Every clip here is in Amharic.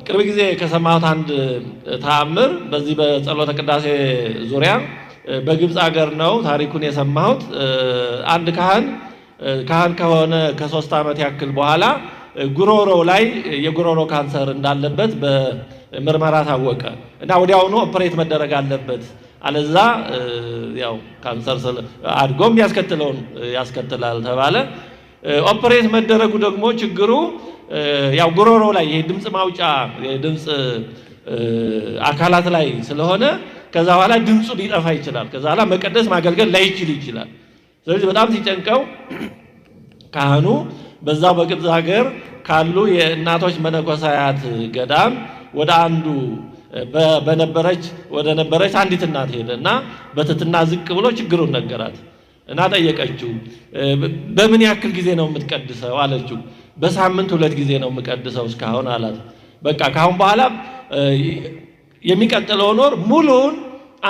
ቅርብ ጊዜ ከሰማሁት አንድ ተአምር በዚህ በጸሎተ ቅዳሴ ዙሪያ በግብጽ ሀገር ነው ታሪኩን የሰማሁት። አንድ ካህን ከሆነ ከ3 ዓመት ያክል በኋላ ጉሮሮ ላይ የጉሮሮ ካንሰር እንዳለበት በምርመራ ታወቀ እና ወዲያውኑ ኦፕሬት መደረግ አለበት፣ አለዛ ያው ካንሰር አድጎም ያስከትላል ተባለ። ኦፕሬት መደረጉ ደግሞ ችግሩ ያው ጉሮሮ ላይ የድምጽ ማውጫ የድምጽ አካላት ላይ ስለሆነ ከዛ በኋላ ድምጹ ሊጠፋ ይችላል። ከዛ በኋላ መቀደስ ማገልገል ላይችል ይችላል። ስለዚህ በጣም ሲጨንቀው ካህኑ በዛው በግብጽ ሀገር ካሉ የእናቶች መነኮሳያት ገዳም ወደ አንዱ ወደ ነበረች አንዲት እናት ሄደና በትህትና ዝቅ ብሎ ችግሩን ነገራት እና ጠየቀችው። በምን ያክል ጊዜ ነው የምትቀድሰው አለችው። በሳምንት 2 ጊዜ ነው የምቀድሰው እስካሁን አላት። በቃ ካሁን በኋላ የሚቀጥለው ወር ሙሉውን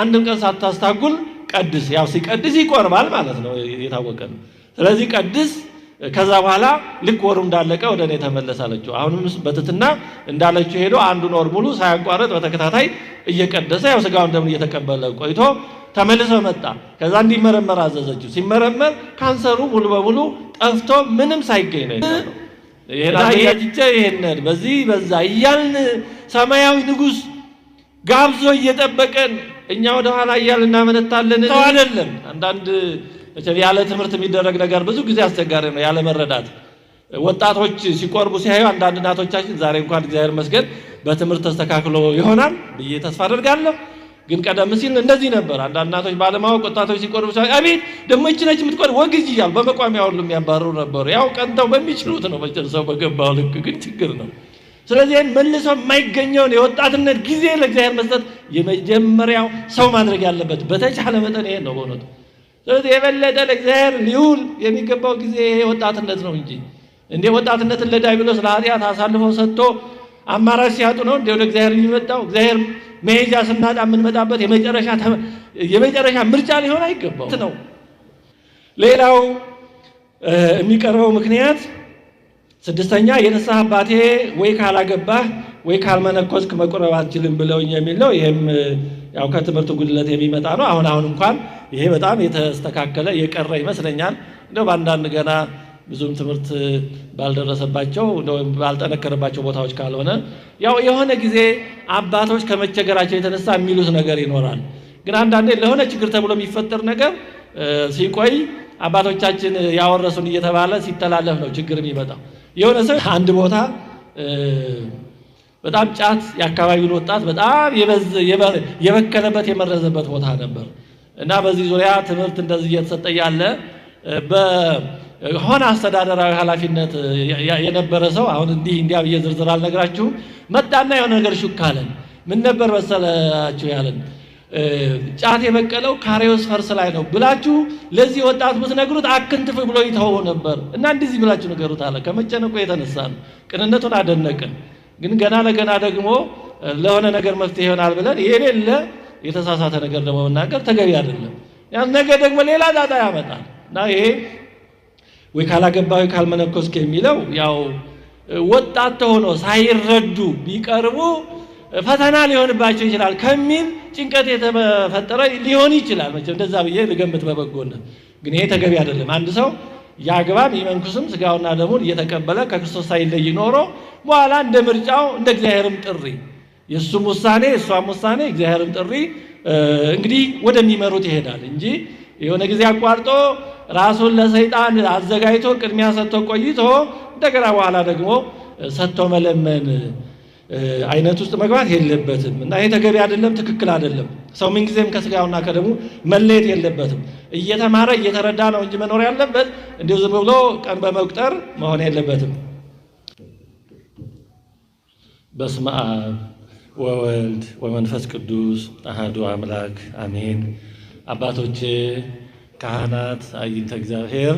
አንድም ቀን ሳታስታጉል ቀድስ። ያው ሲቀድስ ይቆርባል ማለት ነው፣ የታወቀ ነው። ስለዚህ ቀድስ፣ ከዛ በኋላ ልክ ወሩ እንዳለቀ ወደ እኔ ተመለስ አለችው። አሁንም በትህትና እንዳለችው ሄዶ አንዱን ወር ሙሉ ሳያቋርጥ በተከታታይ እየቀደሰ ያው ስጋውን ደሙን እየተቀበለ ቆይቶ ተመልሶ መጣ። ከዛ እንዲመረመር አዘዘችው። ሲመረመር ካንሰሩ ሙሉ በሙሉ ጠፍቶ ምንም ሳይገኝ ነው የቀረው። ይሄን በዚህ በዛ እያልን ሰማያዊ ንጉሥ ጋብዞ እየጠበቀን እኛ ወደ ኋላ እያልን እናመነታለን። ተው አይደለም። አንዳንድ ያለ ትምህርት የሚደረግ ነገር ብዙ ጊዜ አስቸጋሪ ነው፣ ያለ መረዳት። ወጣቶች ሲቆርቡ ሲያዩ አንዳንድ እናቶቻችን ዛሬ እንኳን እግዚአብሔር ይመስገን በትምህርት ተስተካክሎ ይሆናል ብዬ ተስፋ አደርጋለሁ። ግን ቀደም ሲል እንደዚህ ነበር። አንዳንድ እናቶች ባለማወቅ ወጣቶች ሲቆርቡ ሲያዩ አቤት ደግሞ እቺ ነች የምትቆርብ ወግጅ እያሉ በመቋሚያ ሁሉ የሚያባርሩ ነበሩ። ያው ቀንተው በሚችሉት ነው መጨረሻው በገባው ልክ፣ ግን ችግር ነው። ስለዚህ መልሶ የማይገኘውን የወጣትነት ጊዜ ለእግዚአብሔር መስጠት የመጀመሪያው ሰው ማድረግ ያለበት በተቻለ መጠን ይሄ ነው በእውነቱ። ስለዚህ የበለጠ ለእግዚአብሔር ሊውል የሚገባው ጊዜ ይሄ ወጣትነት ነው እንጂ እንደ ወጣትነትን ለዲያብሎስ ለኃጢአት አሳልፎ ሰጥቶ አማራጭ ሲያጡ ነው እንደ ወደ እግዚአብሔር የሚመጣው። እግዚአብሔር መሄጃ ስናጣ የምንመጣበት የመጨረሻ ምርጫ ሊሆን አይገባው ነው። ሌላው የሚቀርበው ምክንያት 6ኛ የንስሐ አባቴ ወይ ካላገባህ ወይ ካልመነኮስክ መቁረብ አትችልም ብለውኝ የሚል ነው። ይሄም ያው ከትምህርት ጉድለት የሚመጣ ነው። አሁን እንኳን ይሄ በጣም የተስተካከለ የቀረ ይመስለኛል። እንደው በአንዳንድ ገና ብዙም ትምህርት ባልደረሰባቸው ባልጠነከረባቸው ቦታዎች ካልሆነ ያው የሆነ ጊዜ አባቶች ከመቸገራቸው የተነሳ የሚሉት ነገር ይኖራል። ግን አንዳንዴ ለሆነ ችግር ተብሎ የሚፈጠር ነገር ሲቆይ አባቶቻችን ያወረሱን እየተባለ ሲተላለፍ ነው ችግር የሚመጣው። የሆነ ሰው አንድ ቦታ በጣም ጫት የአካባቢውን ወጣት በጣም የበከለበት የመረዘበት ቦታ ነበር እና በዚህ ዙሪያ ትምህርት እንደዚህ እየተሰጠ ያለ በሆነ አስተዳደራዊ ኃላፊነት የነበረ ሰው አሁን እንዲያ ብዬ ዝርዝር አልነግራችሁም። መጣና የሆነ ነገር ሹክ አለን። ምን ነበር መሰላችሁ ያለን? ጫት የበቀለው ካሬዎስ ፈርስ ላይ ነው ብላችሁ ለዚህ ወጣት ብትነግሩት አክንትፍ ብሎ ይተው ነበር እና እንደዚህ ብላችሁ ንገሩት አለ። ከመጨነቁ የተነሳ ነው። ቅንነቱን አደነቅን። ግን ገና ለገና ደግሞ ለሆነ ነገር መፍትሄ ይሆናል ብለን የሌለ የተሳሳተ ነገር ደግሞ መናገር ተገቢ አይደለም። ያን ነገር ደግሞ ሌላ ዳታ ያመጣል እና ይሄ ወይ ካላገባ ወይ ካልመነኮስክ የሚለው ያው ወጣት ሆኖ ሳይረዱ ቢቀርቡ ፈተና ሊሆንባቸው ይችላል ከሚል ጭንቀት የተፈጠረ ሊሆን ይችላል። መቼም እንደዛ ብዬ ልገምት በበጎነት። ግን ይሄ ተገቢ አይደለም። አንድ ሰው ያግባም ይመንኩስም ስጋውና ደሙን እየተቀበለ ከክርስቶስ ሳይለይ ኖሮ በኋላ እንደ ምርጫው እንደ እግዚአብሔርም ጥሪ የእሱም ውሳኔ እሷም ውሳኔ እግዚአብሔርም ጥሪ እንግዲህ ወደሚመሩት ይሄዳል እንጂ የሆነ ጊዜ አቋርጦ ራሱን ለሰይጣን አዘጋጅቶ ቅድሚያ ሰጥቶ ቆይቶ እንደገና በኋላ ደግሞ ሰጥቶ መለመን አይነት ውስጥ መግባት የለበትም እና ይሄ ተገቢ አይደለም፣ ትክክል አይደለም። ሰው ምንጊዜም ከስጋውና ከደሙ መለየት የለበትም። እየተማረ እየተረዳ ነው እንጂ መኖር ያለበት እንደው ዝም ብሎ ቀን በመቁጠር መሆን የለበትም። በስመ አብ ወወልድ ወመንፈስ ቅዱስ አሐዱ አምላክ አሜን። አባቶቼ ካህናት፣ አይንተ እግዚአብሔር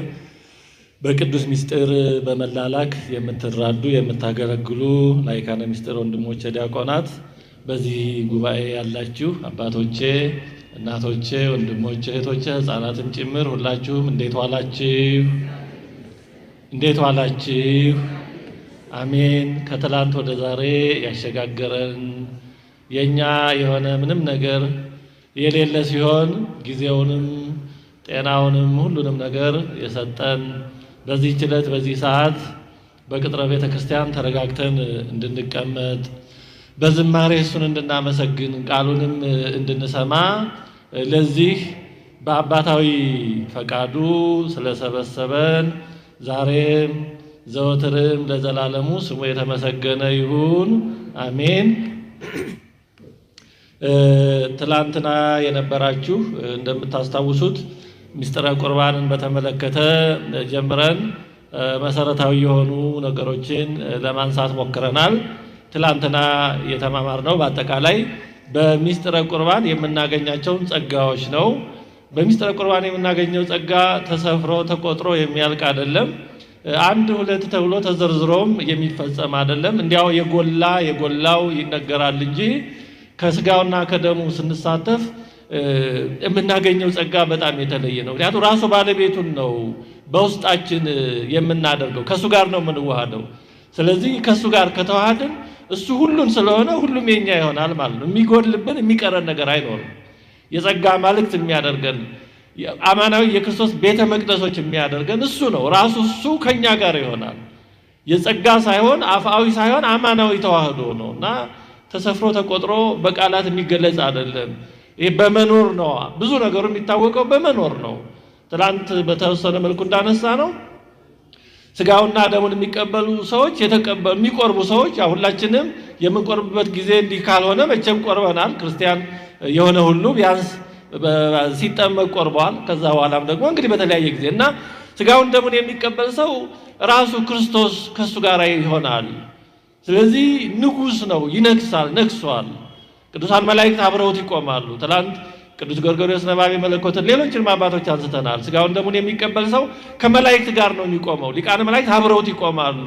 በቅዱስ ምስጢር በመላላክ የምትራዱ የምታገለግሉ ላይካነ ምስጢር ወንድሞቼ ዲያቆናት፣ በዚህ ጉባኤ ያላችሁ አባቶቼ፣ እናቶቼ፣ ወንድሞቼ፣ እህቶቼ፣ ሕፃናትም ጭምር ሁላችሁም እንዴት ዋላችሁ? እንዴት ዋላችሁ? አሜን። ከትላንት ወደ ዛሬ ያሸጋገረን የኛ የሆነ ምንም ነገር የሌለ ሲሆን ጊዜውንም ጤናውንም ሁሉንም ነገር የሰጠን በዚህ ችለት በዚህ ሰዓት በቅጥረ ቤተ ክርስቲያን ተረጋግተን እንድንቀመጥ በዝማሬ እሱን እንድናመሰግን ቃሉንም እንድንሰማ ለዚህ በአባታዊ ፈቃዱ ስለሰበሰበን ዛሬም ዘወትርም ለዘላለሙ ስሙ የተመሰገነ ይሁን አሜን። ትላንትና የነበራችሁ እንደምታስታውሱት ምስጢረ ቁርባንን በተመለከተ ጀምረን መሰረታዊ የሆኑ ነገሮችን ለማንሳት ሞክረናል። ትላንትና የተማማርነው በአጠቃላይ በምስጢረ ቁርባን የምናገኛቸውን ጸጋዎች ነው። በምስጢረ ቁርባን የምናገኘው ጸጋ ተሰፍሮ ተቆጥሮ የሚያልቅ አይደለም። አንድ ሁለት ተብሎ ተዘርዝሮም የሚፈጸም አይደለም። እንዲያው የጎላው ይነገራል እንጂ ከስጋውና ከደሙ ስንሳተፍ የምናገኘው ጸጋ በጣም የተለየ ነው። ምክንያቱም ራሱ ባለቤቱን ነው በውስጣችን የምናደርገው፣ ከሱ ጋር ነው የምንዋሃደው። ስለዚህ ከሱ ጋር ከተዋሃድን እሱ ሁሉን ስለሆነ ሁሉም የኛ ይሆናል ማለት ነው። የሚጎልብን የሚቀረን ነገር አይኖርም። የጸጋ ማልክት የሚያደርገን አማናዊ የክርስቶስ ቤተ መቅደሶች የሚያደርገን እሱ ነው። ራሱ እሱ ከኛ ጋር ይሆናል። የጸጋ ሳይሆን አፍአዊ ሳይሆን አማናዊ ተዋህዶ ነውና ተሰፍሮ ተቆጥሮ በቃላት የሚገለጽ አይደለም። ይሄ በመኖር ነው። ብዙ ነገሩ የሚታወቀው በመኖር ነው። ትላንት በተወሰነ መልኩ እንዳነሳ ነው ስጋውና ደሙን የሚቀበሉ ሰዎች የሚቆርቡ ሰዎች ሁላችንም የምንቆርብበት ጊዜ እንዲህ ካልሆነ መቼም ቆርበናል። ክርስቲያን የሆነ ሁሉ ቢያንስ ሲጠመቅ ቆርቧል። ከዛ በኋላም ደግሞ እንግዲህ በተለያየ ጊዜ እና ስጋውን ደሙን የሚቀበል ሰው ራሱ ክርስቶስ ከሱ ጋር ይሆናል። ስለዚህ ንጉስ ነው፣ ይነግሳል፣ ነግሷል። ቅዱሳን መላእክት አብረውት ይቆማሉ። ትላንት ቅዱስ ጎርጎርዮስ ነባቤ መለኮትን ሌሎችንም አባቶች አንስተናል። ስጋውን ደሙን የሚቀበል ሰው ከመላእክት ጋር ነው የሚቆመው። ሊቃነ መላእክት አብረውት ይቆማሉ።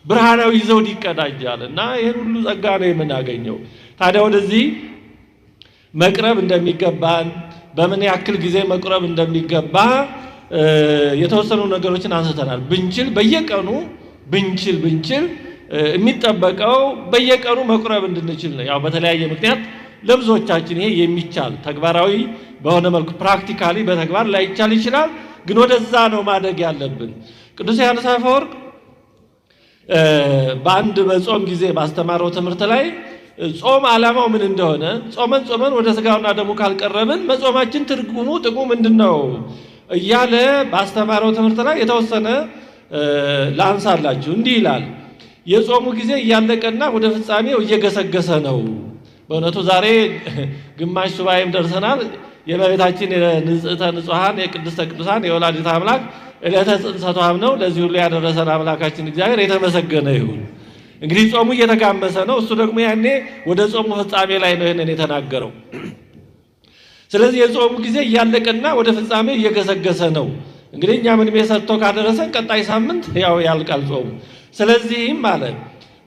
ብርሃናዊ ዘውድ ይቀዳጃል እና ይህን ሁሉ ጸጋ ነው የምናገኘው። ታዲያ ወደዚህ መቅረብ እንደሚገባን በምን ያክል ጊዜ መቅረብ እንደሚገባ የተወሰኑ ነገሮችን አንስተናል። ብንችል በየቀኑ ብንችል የሚጠበቀው በየቀኑ መቅረብ እንድንችል ነው። ያው በተለያየ ምክንያት ለብዙዎቻችን ይሄ የሚቻል ተግባራዊ በሆነ መልኩ ፕራክቲካሊ በተግባር ላይቻል ይችላል። ግን ወደዛ ነው ማደግ ያለብን። ቅዱስ ዮሐንስ አፈወርቅ በአንድ በጾም ጊዜ ባስተማረው ትምህርት ላይ ጾም ዓላማው ምን እንደሆነ ጾመን ወደ ስጋውና ደሙ ካልቀረብን መጾማችን ጥቅሙ ምንድነው እያለ ባስተማረው ትምህርት ላይ የተወሰነ ላንሳላችሁ። እንዲህ ይላል። የጾሙ ጊዜ እያለቀና ወደ ፍጻሜው እየገሰገሰ ነው። በእውነቱ ዛሬ ግማሽ ሱባኤም ደርሰናል። የእመቤታችን የንጽሕተ ንጹሐን የቅድስተ ቅዱሳን የወላዲተ አምላክ ዕለተ ጽንሰቷም ነው። ለዚህ ሁሉ ያደረሰን አምላካችን እግዚአብሔር የተመሰገነ ይሁን። እንግዲህ ጾሙ እየተጋመሰ ነው። እሱ ደግሞ ያኔ ወደ ጾሙ ፍጻሜ ላይ ነው ይሄንን የተናገረው። ስለዚህ የጾሙ ጊዜ እያለቀና ወደ ፍጻሜው እየገሰገሰ ነው። እንግዲህ እኛ ምን ሰጥቶ ካደረሰን ቀጣይ ሳምንት ያው ያልቃል ጾሙ። ስለዚህም ማለት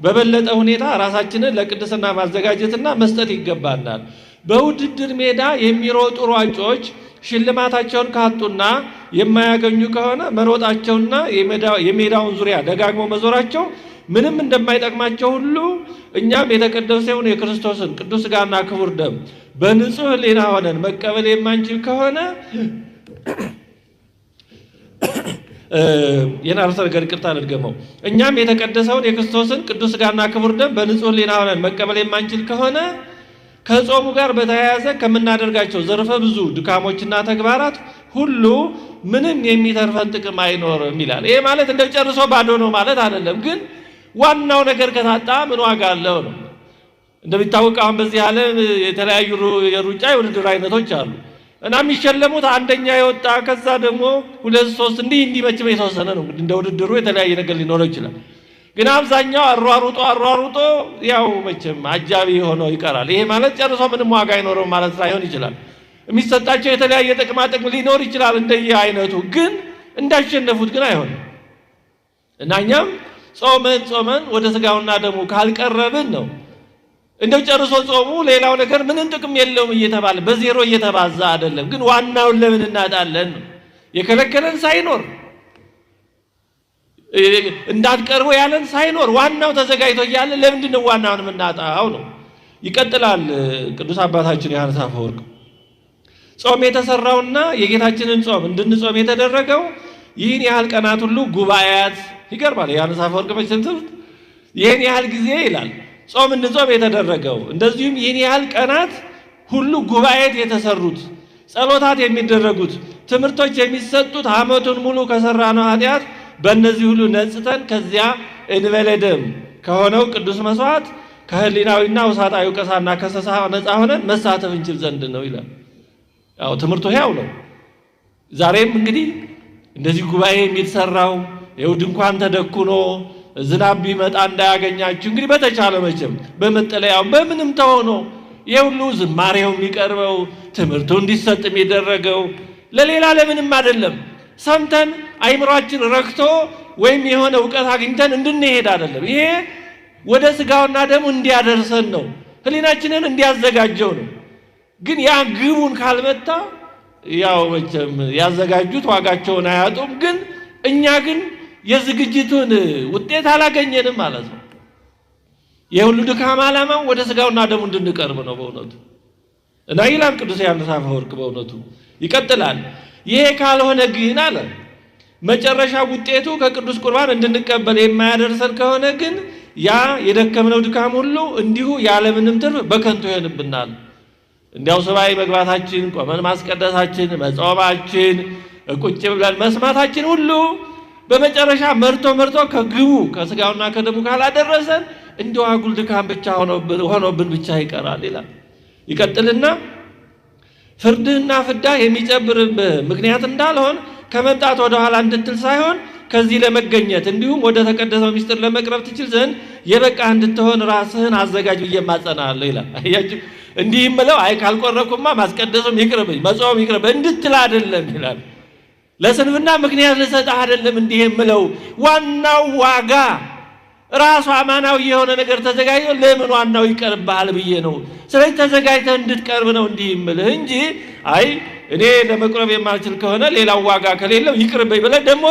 በበለጠ ሁኔታ ራሳችንን ለቅድስና ማዘጋጀትና መስጠት ይገባናል። በውድድር ሜዳ የሚሮጡ ሯጮች ሽልማታቸውን ካጡና የማያገኙ ከሆነ መሮጣቸውና የሜዳውን ዙሪያ ደጋግመው መዞራቸው ምንም እንደማይጠቅማቸው ሁሉ እኛም የተቀደሰውን የክርስቶስን ቅዱስ ሥጋና ክቡር ደም በንጹህ ሕሊና ሆነን መቀበል የማንችል ከሆነ የናርሰ ነገር ቅርታ አድርገመው እኛም የተቀደሰውን የክርስቶስን ቅዱስ ሥጋና ክቡር ደም በንጹህ ሕሊና ሆነን መቀበል የማንችል ከሆነ ከጾሙ ጋር በተያያዘ ከምናደርጋቸው ዘርፈ ብዙ ድካሞችና ተግባራት ሁሉ ምንም የሚተርፈን ጥቅም አይኖርም ይላል። ይሄ ማለት እንደው ጨርሶ ባዶ ነው ማለት አይደለም። ግን ዋናው ነገር ከታጣ ምን ዋጋ አለው ነው። እንደሚታወቀው አሁን በዚህ ዓለም የተለያዩ የሩጫ የውድድር አይነቶች አሉ እና የሚሸለሙት አንደኛ የወጣ ከዛ ደግሞ ሁለት ሶስት እንዲህ መቼም የተወሰነ ነው። እንደ ውድድሩ የተለያየ ነገር ሊኖረው ይችላል። ግን አብዛኛው አሯሩጦ ያው መቼም አጃቢ ሆኖ ይቀራል። ይሄ ማለት ጨርሶ ምንም ዋጋ አይኖረው ማለት ሳይሆን ይችላል። የሚሰጣቸው የተለያየ ጥቅማ ጥቅም ሊኖር ይችላል እንደየ አይነቱ፣ ግን እንዳሸነፉት ግን አይሆንም እና እኛም ጾመን ወደ ስጋውና ደሙ ካልቀረብን ነው እንደው ጨርሶ ጾሙ ሌላው ነገር ምንም ጥቅም የለውም እየተባለ በዜሮ እየተባዛ አይደለም። ግን ዋናውን ለምን እናጣለን? የከለከለን ሳይኖር እንዳትቀርቡ ያለን ሳይኖር ዋናው ተዘጋጅቶ እያለ ለምንድን ነው ዋናውን የምናጣው ነው። ይቀጥላል ቅዱስ አባታችን ዮሐንስ አፈወርቅ ጾም የተሰራውና የጌታችንን ጾም እንድንጾም የተደረገው ይህን ያህል ቀናት ሁሉ ጉባኤያት ይገርማል። ዮሐንስ አፈወርቅ መቼም ይህን ያህል ጊዜ ይላል ጾም እንድንጾም የተደረገው እንደዚሁም ይህን ያህል ቀናት ሁሉ ጉባኤት የተሰሩት ጸሎታት የሚደረጉት ትምህርቶች የሚሰጡት ዓመቱን ሙሉ ከሰራነው ኃጢአት በእነዚህ ሁሉ ነጽተን ከዚያ እንበለ ደም ከሆነው ቅዱስ መስዋዕት ከህሊናዊና ውሳጣዊ ቀሳና ከሰሳ ነፃ ሆነን መሳተፍ እንችል ዘንድ ነው ይላል። ያው ትምህርቱ ያው ነው። ዛሬም እንግዲህ እንደዚህ ጉባኤ የሚሰራው ይኸው ድንኳን ተደኩኖ ዝናብ ቢመጣ እንዳያገኛችሁ እንግዲህ በተቻለ መቼም በመጠለያው በምንም ተሆኖ የሁሉ ዝማሬው የሚቀርበው ትምህርቱ እንዲሰጥ የሚደረገው ለሌላ ለምንም አይደለም። ሰምተን አይምሯችን ረክቶ ወይም የሆነ ዕውቀት አግኝተን እንድንሄድ አይደለም። ይሄ ወደ ስጋውና ደሙ እንዲያደርሰን ነው፣ ህሊናችንን እንዲያዘጋጀው ነው። ግን ያ ግቡን ካልመታ ያው መቼም ያዘጋጁት ዋጋቸውን አያጡም። ግን እኛ ግን የዝግጅቱን ውጤት አላገኘንም ማለት ነው። የሁሉ ድካም ዓላማው ወደ ስጋውና ደሙ እንድንቀርብ ነው በእውነቱ እና ይላል ቅዱስ ዮሐንስ አፈወርቅ በእውነቱ ይቀጥላል። ይሄ ካልሆነ ግን አለ መጨረሻ ውጤቱ ከቅዱስ ቁርባን እንድንቀበል የማያደርሰን ከሆነ ግን ያ የደከምነው ድካም ሁሉ እንዲሁ ያለምንም ትርፍ በከንቱ ይሆንብናል። እንዲያው ሱባኤ መግባታችን፣ ቆመን ማስቀደሳችን፣ መጾማችን፣ ቁጭ ብለን መስማታችን ሁሉ በመጨረሻ መርቶ ከግቡ ከስጋውና ከደሙ ካላደረሰን እንደው አጉል ድካም ብቻ ሆኖብን ብቻ ይቀራል ይላል። ይቀጥልና ፍርድህና ፍዳ የሚጨብርብህ ምክንያት እንዳልሆን ከመምጣት ወደ ኋላ እንድትል ሳይሆን ከዚህ ለመገኘት እንዲሁም ወደ ተቀደሰው ምስጢር ለመቅረብ ትችል ዘንድ የበቃህ እንድትሆን ራስህን አዘጋጅ ብዬ እማጸናለሁ ይላል። አያችሁ እንዲህ የምለው አይ ካልቆረኩማ ማስቀደሱም ይቅርብኝ መጾም ይቅርብ እንድትል አይደለም ይላል። ለስንፍና ምክንያት ልሰጥህ አይደለም እንዲህ የምለው ዋናው ዋጋ ራሱ አማናዊ የሆነ ነገር ተዘጋጅቶ ለምን ዋናው ይቀርብሃል ብዬ ነው። ስለዚህ ተዘጋጅተህ እንድትቀርብ ነው እንዲህ የምልህ እንጂ አይ እኔ ለመቅረብ የማልችል ከሆነ ሌላው ዋጋ ከሌለው ይቅርብኝ ብለህ ደግሞ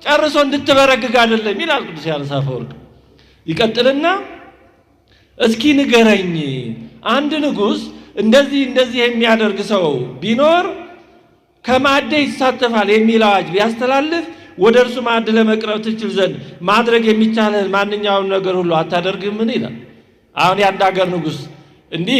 ጨርሶ እንድትበረግግ አይደለም ይላል ቅዱስ ዮሐንስ አፈወርቅ። ይቀጥልና እስኪ ንገረኝ አንድ ንጉሥ እንደዚህ የሚያደርግ ሰው ቢኖር ከማዕዴ ይሳተፋል የሚል አዋጅ ቢያስተላልፍ ወደ እርሱ ማዕድ ለመቅረብ ትችል ዘንድ ማድረግ የሚቻልህን ማንኛውም ነገር ሁሉ አታደርግምን ይላል። አሁን የአንድ ሀገር ንጉሥ እንዲህ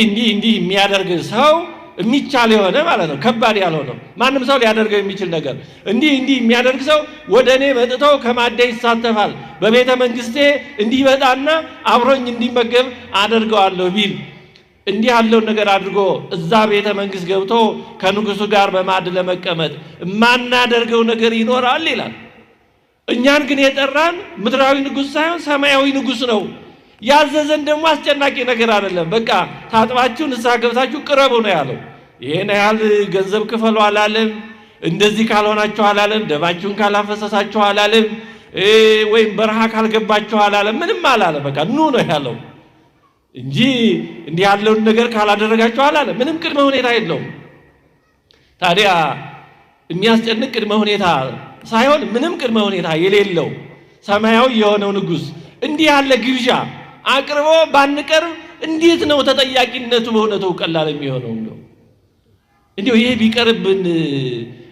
የሚያደርግ ሰው የሚቻል የሆነ ማለት ነው፣ ከባድ ያልሆነው ማንም ሰው ሊያደርገው የሚችል ነገር እንዲህ የሚያደርግ ሰው ወደ እኔ መጥቶ ከማዕዴ ይሳተፋል፣ በቤተ መንግስቴ እንዲመጣና አብሮኝ እንዲመገብ አደርገዋለሁ ቢል እንዲህ ያለውን ነገር አድርጎ እዛ ቤተ መንግስት ገብቶ ከንጉሱ ጋር በማዕድ ለመቀመጥ ማናደርገው ነገር ይኖራል ይላል። እኛን ግን የጠራን ምድራዊ ንጉሥ ሳይሆን ሰማያዊ ንጉሥ ነው። ያዘዘን ደግሞ አስጨናቂ ነገር አይደለም። በቃ ታጥባችሁ ንስሐ ገብታችሁ ቅረቡ ነው ያለው። ይሄን ያህል ገንዘብ ክፈሉ አላለም። እንደዚህ ካልሆናችሁ አላለም። ደማችሁን ካላፈሰሳችሁ አላለም። ወይም በረሃ ካልገባችሁ አላለም። ምንም አላለም። በቃ ኑ ነው ያለው እንጂ እንዲህ ያለውን ነገር ካላደረጋችሁ አላለም። ምንም ቅድመ ሁኔታ የለውም። ታዲያ የሚያስጨንቅ ቅድመ ሁኔታ ሳይሆን ምንም ቅድመ ሁኔታ የሌለው ሰማያዊ የሆነው ንጉሥ እንዲህ ያለ ግብዣ አቅርቦ ባንቀርብ እንዴት ነው ተጠያቂነቱ በእውነቱ ቀላል የሚሆነው ነው? እንዲሁ ይሄ ቢቀርብን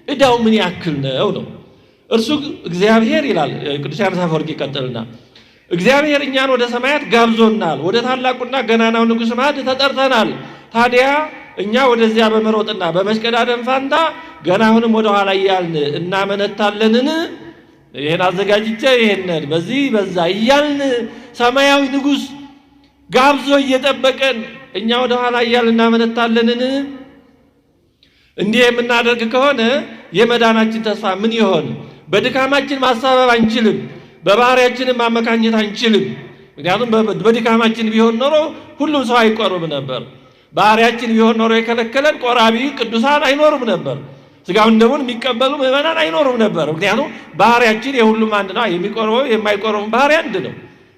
እዳው ምን ያክል ነው? እርሱ እግዚአብሔር ይላል ቅዱስ ዮሐንስ አፈወርቅ ይቀጥልና እግዚአብሔር እኛን ወደ ሰማያት ጋብዞናል፣ ወደ ታላቁና ገናናው ንጉሥ ማዕድ ተጠርተናል። ታዲያ እኛ ወደዚያ በመሮጥና በመሽቀዳደም ፋንታ ገና አሁንም ወደ ኋላ እያልን እናመነታለንን? ይሄን አዘጋጅቼ ይሄንን በዚህ በዛ እያልን ሰማያዊ ንጉሥ ጋብዞ እየጠበቀን እኛ ወደ ኋላ እያልን እናመነታለንን? እንዲህ የምናደርግ ከሆነ የመዳናችን ተስፋ ምን ይሆን? በድካማችን ማሳበብ አንችልም፣ በባህሪያችንም ማመካኘት አንችልም። ምክንያቱም በድካማችን ቢሆን ኖሮ ሁሉም ሰው አይቆርብም ነበር። ባህሪያችን ቢሆን ኖሮ የከለከለን ቆራቢ ቅዱሳን አይኖሩም ነበር። ስጋውን ደሙን የሚቀበሉ ምዕመናን አይኖሩም ነበር። ምክንያቱም ባህሪያችን የሁሉም አንድ ነው። የሚቆርበው የማይቆርበው ባህሪ አንድ ነው።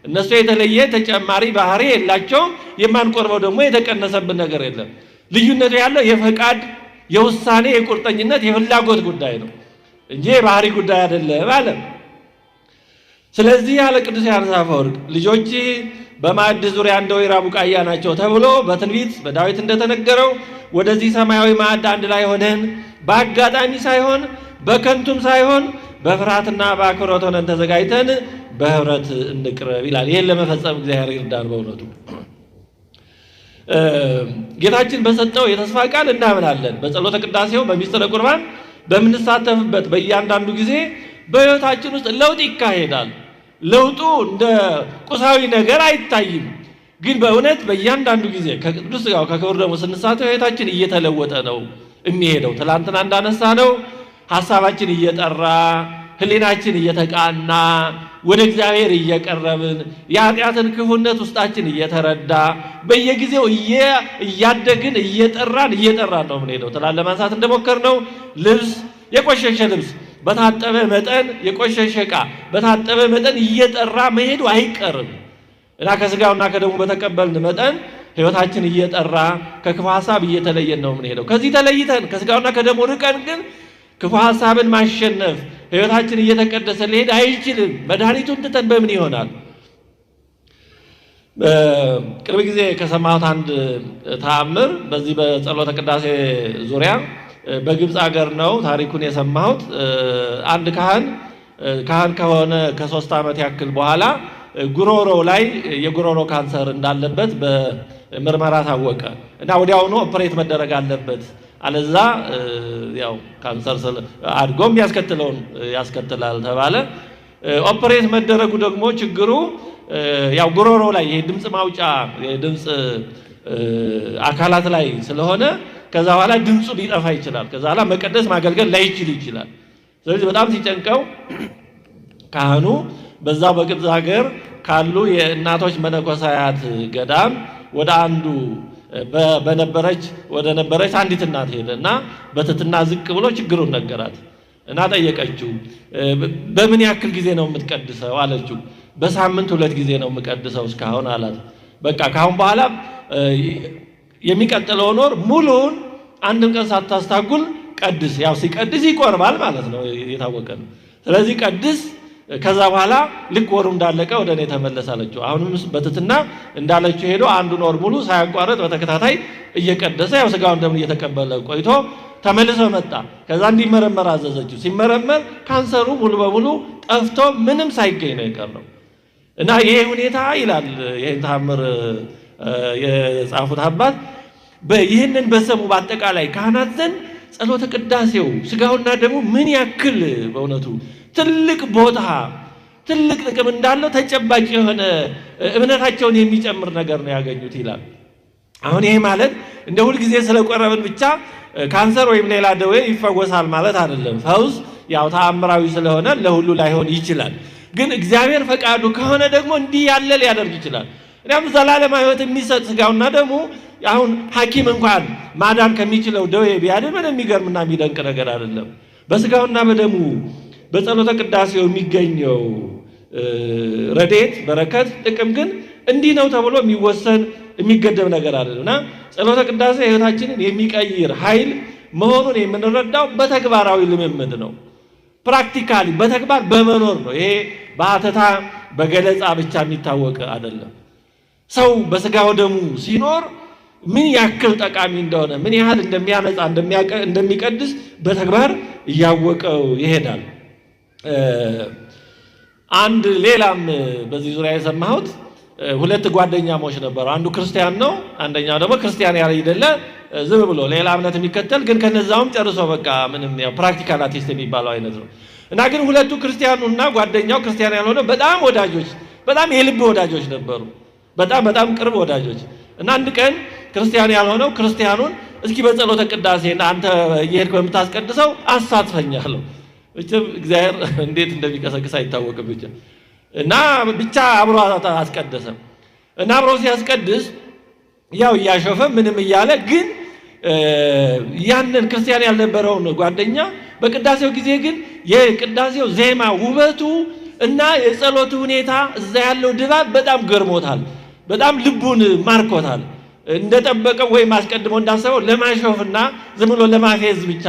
እነሱ የተለየ ተጨማሪ ባህሪ የላቸውም። የማንቆርበው ደግሞ የተቀነሰብን ነገር የለም። ልዩነቱ ያለው የፈቃድ፣ የውሳኔ፣ የቁርጠኝነት፣ የፍላጎት ጉዳይ ነው እንጂ የባህሪ ጉዳይ አይደለም አለ። ስለዚህ ያለ ቅዱስ ዮሐንስ አፈወርቅ ልጆች በማዕድ ዙሪያ እንደ ወይራ ቡቃያ ናቸው ተብሎ በትንቢት በዳዊት እንደተነገረው ወደዚህ ሰማያዊ ማዕድ አንድ ላይ ሆነን በአጋጣሚ ሳይሆን በከንቱም ሳይሆን በፍርሃትና በአክብሮት ሆነን ተዘጋጅተን በህብረት እንቅረብ ይላል። ይህን ለመፈጸም እግዚአብሔር ይርዳን። በእውነቱ ጌታችን በሰጠው የተስፋ ቃል እናምናለን። በጸሎተ ቅዳሴው በሚስጥረ ቁርባን በምንሳተፍበት በእያንዳንዱ ጊዜ በህይወታችን ውስጥ ለውጥ ይካሄዳል። ለውጡ እንደ ቁሳዊ ነገር አይታይም፣ ግን በእውነት በእያንዳንዱ ጊዜ ከቅዱስ ሥጋው ከክቡር ደሙ ስንሳተፍ ህይወታችን እየተለወጠ ነው የሚሄደው። ትላንትና እንዳነሳ ነው ሐሳባችን እየጠራ ህሊናችን እየተቃና ወደ እግዚአብሔር እየቀረብን የኃጢአትን ክፉነት ውስጣችን እየተረዳ በየጊዜው እያደግን እየጠራን ነው የምንሄደው። ትላንት ለማንሳት እንደሞከርነው ልብስ የቆሸሸ ልብስ በታጠበ መጠን የቆሸሸ ዕቃ በታጠበ መጠን እየጠራ መሄዱ አይቀርም እና ከሥጋውና ከደሙ በተቀበልን መጠን ህይወታችን እየጠራ ከክፉ ሐሳብ እየተለየን ነው የምንሄደው። ከዚህ ተለይተን ከሥጋውና ከደሙ ርቀን ግን ክፉ ሐሳብን ማሸነፍ ህይወታችን እየተቀደሰ ሊሄድ አይችልም። መድኃኒቱን ትተን በምን ይሆናል? ቅርብ ጊዜ ከሰማሁት አንድ ተአምር በዚህ በጸሎተ ቅዳሴ ዙሪያ በግብፅ ሀገር ነው ታሪኩን የሰማሁት። አንድ ካህን ከሆነ ከ3 ዓመት ያክል በኋላ ጉሮሮ ላይ የጉሮሮ ካንሰር እንዳለበት በምርመራ ታወቀ እና ወዲያውኑ ኦፕሬት መደረግ አለበት፣ አለዛ ያው ካንሰር አድጎም ያስከትለውን ያስከትላል ተባለ። ኦፕሬት መደረጉ ደግሞ ችግሩ ያው ጉሮሮ ላይ የድምጽ ማውጫ የድምጽ አካላት ላይ ስለሆነ ከዛ በኋላ ድምጹ ሊጠፋ ይችላል። ከዛ በኋላ መቀደስ ማገልገል ላይችል ይችላል። ስለዚህ በጣም ሲጨንቀው ካህኑ በዛው በግብፅ ሀገር ካሉ የእናቶች መነኮሳያት ገዳም ወደ አንዱ ወደ ነበረች አንዲት እናት ሄደና በትህትና ዝቅ ብሎ ችግሩን ነገራት እና ጠየቀችው። በምን ያክል ጊዜ ነው የምትቀድሰው አለችው። በሳምንት 2 ጊዜ ነው የምቀድሰው እስካሁን አላት። በቃ ካሁን በኋላ የሚቀጥለው ወር ሙሉውን አንድም ቀን ሳታስታጉል ቀድስ። ያው ሲቀድስ ይቆርባል ማለት ነው፣ የታወቀ ነው። ስለዚህ ቀድስ፣ ከዛ በኋላ ልክ ወሩ እንዳለቀ ወደ እኔ ተመለስ አለችው። አሁንም በትህትና እንዳለችው ሄዶ አንዱን ወር ሙሉ ሳያቋርጥ በተከታታይ እየቀደሰ ያው ሥጋውን ደሙን እየተቀበለ ቆይቶ ተመልሶ መጣ። ከዛ እንዲመረመር አዘዘችው። ሲመረመር ካንሰሩ ሙሉ በሙሉ ጠፍቶ ምንም ሳይገኝ ነው የቀረው እና ይሄ ሁኔታ ይላል ይሄን ተአምር የጻፉት አባት ይህንን በሰሙ በአጠቃላይ ካህናት ዘንድ ጸሎተ ቅዳሴው ሥጋውና ደሙ ምን ያክል በእውነቱ ትልቅ ቦታ ትልቅ ጥቅም እንዳለው ተጨባጭ የሆነ እምነታቸውን የሚጨምር ነገር ነው ያገኙት ይላል። አሁን ይሄ ማለት እንደ ሁል ጊዜ ስለቆረብን ብቻ ካንሰር ወይም ሌላ ደዌ ይፈወሳል ማለት አይደለም። ፈውስ ያው ተአምራዊ ስለሆነ ለሁሉ ላይሆን ይችላል። ግን እግዚአብሔር ፈቃዱ ከሆነ ደግሞ እንዲህ ያለ ሊያደርግ ይችላል። እናም ዘላለማዊ ሕይወት የሚሰጥ ሥጋውና ደሙ አሁን ሐኪም እንኳን ማዳን ከሚችለው ደዌ ቢያድን ምንም የሚገርምና የሚደንቅ ነገር አይደለም። በሥጋውና በደሙ በጸሎተ ቅዳሴው የሚገኘው ረድኤት በረከት ጥቅም ግን እንዲህ ነው ተብሎ የሚወሰን የሚገደብ ነገር አይደለምና ጸሎተ ቅዳሴ ሕይወታችንን የሚቀይር ኃይል መሆኑን የምንረዳው በተግባራዊ ልምምድ ነው። ፕራክቲካሊ በተግባር በመኖር ነው። ይሄ በአተታ በገለጻ ብቻ የሚታወቅ አይደለም። ሰው በሥጋው ደሙ ሲኖር ምን ያክል ጠቃሚ እንደሆነ ምን ያህል እንደሚያነጻ እንደሚቀድስ በተግባር እያወቀው ይሄዳል። አንድ ሌላም በዚህ ዙሪያ የሰማሁት 2 ጓደኛሞች ነበሩ። አንዱ ክርስቲያን ነው፣ አንደኛው ደግሞ ክርስቲያን ያልሆነ ዝም ብሎ ሌላ እምነት የሚከተል ግን ከነዛውም ጨርሶ በቃ ምንም ያው ፕራክቲካል አቲስት የሚባለው አይነት ነው እና ግን ሁለቱ ክርስቲያኑና ጓደኛው ክርስቲያን ያልሆነው በጣም ወዳጆች፣ በጣም የልብ ወዳጆች ነበሩ። በጣም ቅርብ ወዳጆች እና አንድ ቀን ክርስቲያን ያልሆነው ክርስቲያኑን እስኪ በጸሎተ ቅዳሴ አንተ እየሄድክ በምታስቀድሰው አሳትፈኛለሁ። እግዚአብሔር እንዴት እንደሚቀሰቅስ አይታወቅም እና ብቻ አብሮ አስቀደሰ እና አብሮ ሲያስቀድስ ያው እያሾፈ ምንም እያለ ግን ያንን ክርስቲያን ያልነበረውን ጓደኛ በቅዳሴው ጊዜ ግን የቅዳሴው ዜማ ውበቱ እና የጸሎቱ ሁኔታ እዛ ያለው ድባብ በጣም ገርሞታል፣ በጣም ልቡን ማርኮታል። እንደጠበቀው ወይም አስቀድሞ እንዳሰበው ለማሾፍና ዝም ብሎ ለማፌዝ ብቻ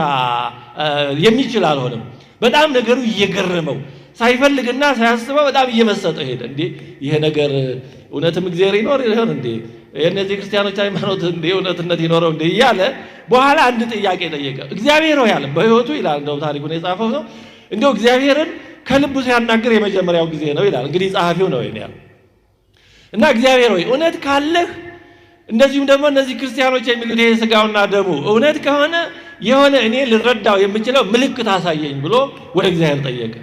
የሚችል አልሆነም። በጣም ነገሩ እየገረመው ሳይፈልግና ሳያስበው በጣም እየመሰጠው ሄደ። እንዴ ይሄ ነገር እውነትም እግዚአብሔር ይኖር ይሆን እንዴ? የእነዚህ ክርስቲያኖች ሃይማኖት እንዴ እውነትነት ይኖረው እንዴ እያለ በኋላ አንድ ጥያቄ ጠየቀ። እግዚአብሔር ሆይ አለ በሕይወቱ ይላል እንደው ታሪኩን የጻፈው ሰው እንደው እግዚአብሔርን ከልቡ ሲያናግር የመጀመሪያው ጊዜ ነው ይላል። እንግዲህ ጸሐፊው ነው ይሄን ያለው እና እግዚአብሔር ሆይ እውነት ካለህ እንደዚሁም ደግሞ እነዚህ ክርስቲያኖች የሚሉት ይሄ ሥጋውና ደሙ እውነት ከሆነ የሆነ እኔ ልረዳው የምችለው ምልክት አሳየኝ ብሎ ወደ እግዚአብሔር ጠየቀ።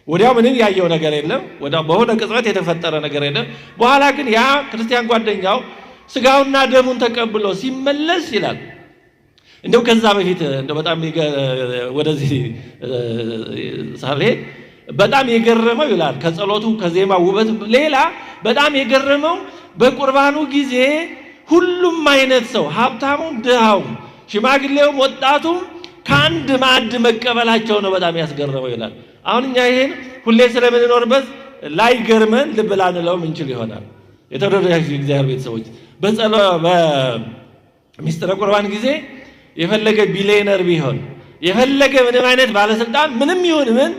ወዲያው ምንም ያየው ነገር የለም። ወዲያው በሆነ ቅጽበት የተፈጠረ ነገር የለም። በኋላ ግን ያ ክርስቲያን ጓደኛው ሥጋውና ደሙን ተቀብሎ ሲመለስ ይላል እንደው ከዛ በፊት እንደው በጣም ወደዚህ ሳልሄድ በጣም የገረመው ይላል ከጸሎቱ ከዜማ ውበት ሌላ በጣም የገረመው በቁርባኑ ጊዜ ሁሉም አይነት ሰው ሀብታሙም ድሃውም ሽማግሌውም ወጣቱም ከአንድ ማዕድ መቀበላቸው ነው በጣም ያስገረመው ይላል። አሁን እኛ ይሄን ሁሌ ስለምንኖርበት ላይ ገርመን ልብ ላንለውም እንችል ይሆናል። የተወደዳችሁ እግዚአብሔር ቤተሰቦች በሚስጥረ ቁርባን ጊዜ የፈለገ ቢሊየነር ቢሆን የፈለገ ምንም አይነት ባለስልጣን ምንም ይሁን ምን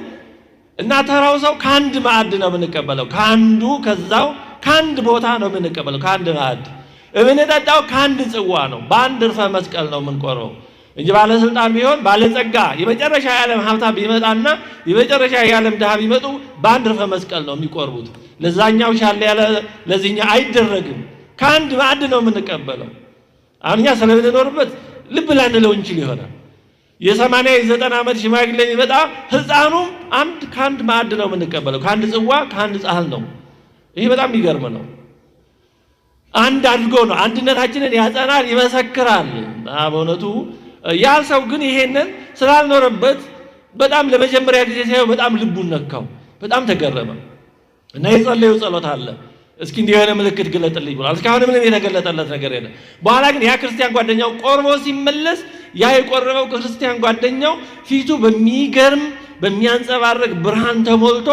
እና ተራው ሰው ከአንድ ማዕድ ነው የምንቀበለው። ከአንዱ ከዛው ከአንድ ቦታ ነው የምንቀበለው። ከአንድ ማዕድ የምንጠጣው ከአንድ ጽዋ ነው። በአንድ እርፈ መስቀል ነው የምንቆርበው እንጂ ባለስልጣን ቢሆን ባለጸጋ የመጨረሻ የዓለም ሀብታም ቢመጣና የመጨረሻ የዓለም ድሃ ቢመጡ በአንድ እርፈ መስቀል ነው የሚቆርቡት። ለዛኛው ሻለ ያለ ለዚህኛው አይደረግም። ከአንድ ማዕድ ነው የምንቀበለው። አሁን እኛ ስለምንኖርበት ልብ ላንለው እንችል ይሆናል። የ80 የ90 ዓመት ሽማግሌ የሚመጣ ሕፃኑም ከአንድ ማዕድ ነው የምንቀበለው። ከአንድ ጽዋ ከአንድ ጻህል ነው። ይሄ በጣም የሚገርም ነው። አንድ አድርጎ ነው አንድነታችንን ያጸናል፣ ይመሰክራል። በእውነቱ ያ ሰው ግን ይሄንን ስላልኖረበት በጣም ለመጀመሪያ ጊዜ ሲያየው በጣም ልቡን ነካው፣ በጣም ተገረመ እና የጸለየው ጸሎት አለ። እስኪ እንዲህ የሆነ ምልክት ግለጥልኝ ብሏል። እስካሁን ምንም የተገለጠለት ነገር የለም። በኋላ ግን ያ ክርስቲያን ጓደኛው ቆርቦ ሲመለስ ያ የቆረበው ክርስቲያን ጓደኛው ፊቱ በሚገርም በሚያንጸባርቅ ብርሃን ተሞልቶ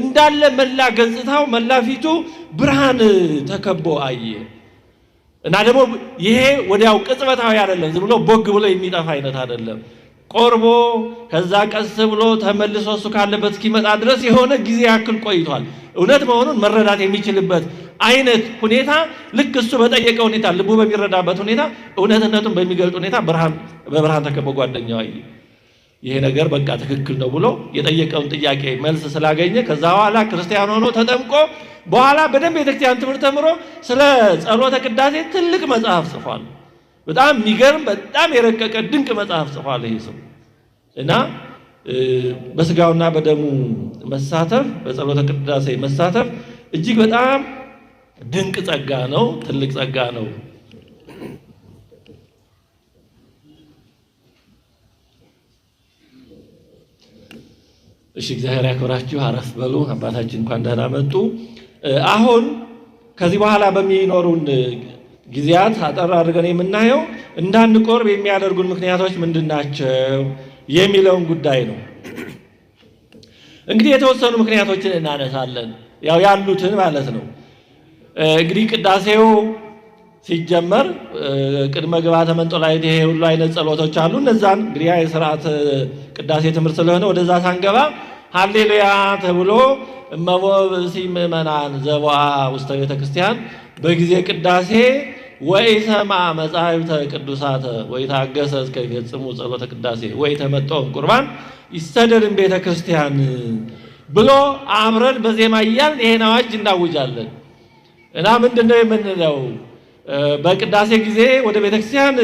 እንዳለ መላ ገጽታው መላ ፊቱ ብርሃን ተከቦ አየ እና ደግሞ ይሄ ወዲያው ቅጽበታዊ አይደለም፣ ዝም ብሎ ቦግ ብሎ የሚጠፋ አይነት አይደለም። ቆርቦ ከዛ ቀስ ብሎ ተመልሶ እሱ ካለበት እስኪመጣ ድረስ የሆነ ጊዜ ያክል ቆይቷል። እውነት መሆኑን መረዳት የሚችልበት አይነት ሁኔታ ልክ እሱ በጠየቀ ሁኔታ ልቡ በሚረዳበት ሁኔታ እውነትነቱን በሚገልጥ ሁኔታ በብርሃን ተከቦ ጓደኛው አየ። ይሄ ነገር በቃ ትክክል ነው ብሎ የጠየቀውን ጥያቄ መልስ ስላገኘ ከዛ በኋላ ክርስቲያን ሆኖ ተጠምቆ በኋላ በደንብ የቤተክርስቲያን ትምህርት ተምሮ ስለ ጸሎተ ቅዳሴ ትልቅ መጽሐፍ ጽፏል። በጣም የሚገርም በጣም የረቀቀ ድንቅ መጽሐፍ ጽፏል ይሄ ሰው እና በስጋውና በደሙ መሳተፍ በጸሎተ ቅዳሴ መሳተፍ እጅግ በጣም ድንቅ ጸጋ ነው፣ ትልቅ ጸጋ ነው። እሺ እግዚአብሔር ያክብራችሁ። አረፍ በሉ። አባታችን እንኳን ደህና መጡ። አሁን ከዚህ በኋላ በሚኖሩን ጊዜያት አጠር አድርገን የምናየው እንዳንቆርብ የሚያደርጉን ምክንያቶች ምንድናቸው የሚለውን ጉዳይ ነው። እንግዲህ የተወሰኑ ምክንያቶችን እናነሳለን፣ ያው ያሉትን ማለት ነው። እንግዲህ ቅዳሴው ሲጀመር ቅድመ ግብዓተ መንጦላዕት ይሄ ሁሉ አይነት ጸሎቶች አሉ። እነዛን እንግዲህ የሥርዓት ቅዳሴ ትምህርት ስለሆነ ወደዛ ሳንገባ ሃሌሉያ ተብሎ እመቦ ብእሲ ምእመናን ዘቦአ ውስተ ቤተ ክርስቲያን በጊዜ ቅዳሴ ወኢሰማ መጻሕፍተ ቅዱሳተ ወኢታገሰ እስከ ይፈጽሙ ጸሎተ ቅዳሴ ወኢተመጠው ቁርባን ይስተደርን ቤተ ክርስቲያን ብሎ አብረን በዜማ እያልን ይሄን አዋጅ እናውጃለን። እና ምንድነው የምንለው? በቅዳሴ ጊዜ ወደ ቤተ ክርስቲያን